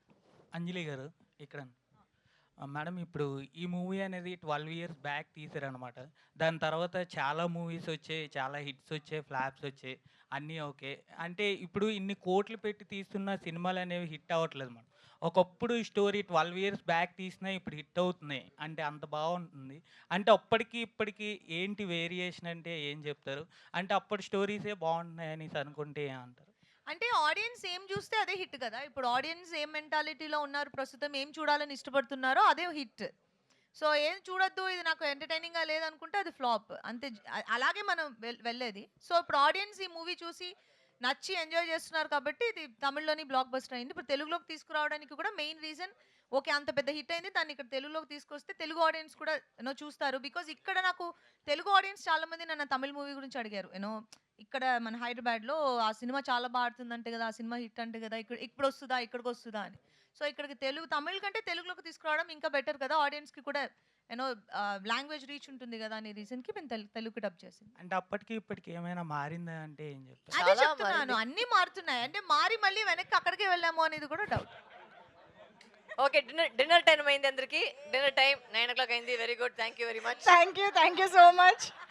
S: అంజలి గారు ఇక్కడ మేడం, ఇప్పుడు ఈ మూవీ అనేది 12 years బ్యాక్ తీసారనమాట. దాని తర్వాత చాలా మూవీస్ వచ్చాయి, చాలా హిట్స్ వచ్చాయి, ఫ్లాప్స్ వచ్చాయి, అన్నీ ఓకే. అంటే ఇప్పుడు ఇన్ని కోట్లు పెట్టి తీస్తున్న సినిమాలు అనేవి హిట్ అవ్వట్లేదు మేడం. ఒకప్పుడు స్టోరీ 12 years బ్యాక్ తీసినా ఇప్పుడు హిట్ అవుతున్నాయి అంటే అంత బాగుంటుంది. అంటే అప్పటికి ఇప్పటికి ఏంటి వేరియేషన్ అంటే ఏం చెప్తారు? అంటే అప్పటి స్టోరీసే బాగుంటున్నాయని అనుకుంటే ఏమంటారు?
C: అంటే ఆడియన్స్ ఏం చూస్తే అదే హిట్ కదా. ఇప్పుడు ఆడియన్స్ ఏం మెంటాలిటీలో ఉన్నారు, ప్రస్తుతం ఏం చూడాలని ఇష్టపడుతున్నారో అదే హిట్. సో ఏం చూడొద్దు, ఇది నాకు ఎంటర్టైనింగ్గా లేదనుకుంటే అది ఫ్లాప్ అంతే. అలాగే మనం వెళ్ళేది. సో ఇప్పుడు ఆడియన్స్ ఈ మూవీ చూసి నచ్చి ఎంజాయ్ చేస్తున్నారు కాబట్టి ఇది తమిళ్లోని బ్లాక్ బస్టర్ అయింది. ఇప్పుడు తెలుగులోకి తీసుకురావడానికి కూడా మెయిన్ రీజన్ ఓకే అంత పెద్ద హిట్ అయింది, దాన్ని ఇక్కడ తెలుగులోకి తీసుకొస్తే తెలుగు ఆడియన్స్ కూడా చూస్తారు. బికాజ్ ఇక్కడ నాకు తెలుగు ఆడియన్స్ చాలా మంది నన్ను తమిళ్ మూవీ గురించి అడిగారు. ఇక్కడ మన హైదరాబాద్లో ఆ సినిమా చాలా బాగా ఆడుతుందంటే కదా, ఆ సినిమా హిట్ అంటే కదా, ఇప్పుడు వస్తుందా, ఇక్కడికి వస్తుందా అని. సో ఇక్కడికి తమిళ్ కంటే తెలుగులోకి తీసుకురావడం ఇంకా బెటర్ కదా, ఆడియన్స్కి కూడా లాంగ్వేజ్ రీచ్ ఉంటుంది కదా అనే రీజన్కి మేము తెలుగుకి డబ్ చేసింది.
S: అంటే అప్పటికి ఇప్పటికి ఏమైనా మారిందా అంటే ఏం చెప్తారు?
C: అదే చెప్తున్నాను, అన్నీ మారుతున్నాయి. అంటే మారి మళ్ళీ వెనక్కి అక్కడికే వెళ్ళాము అనేది కూడా డౌట్.
B: ఓకే, డిన్నర్ టైం అయింది అందరికి. డిన్నర్ టైం 9 o'clock అయింది. Very good, thank you very much.
A: Thank you so much.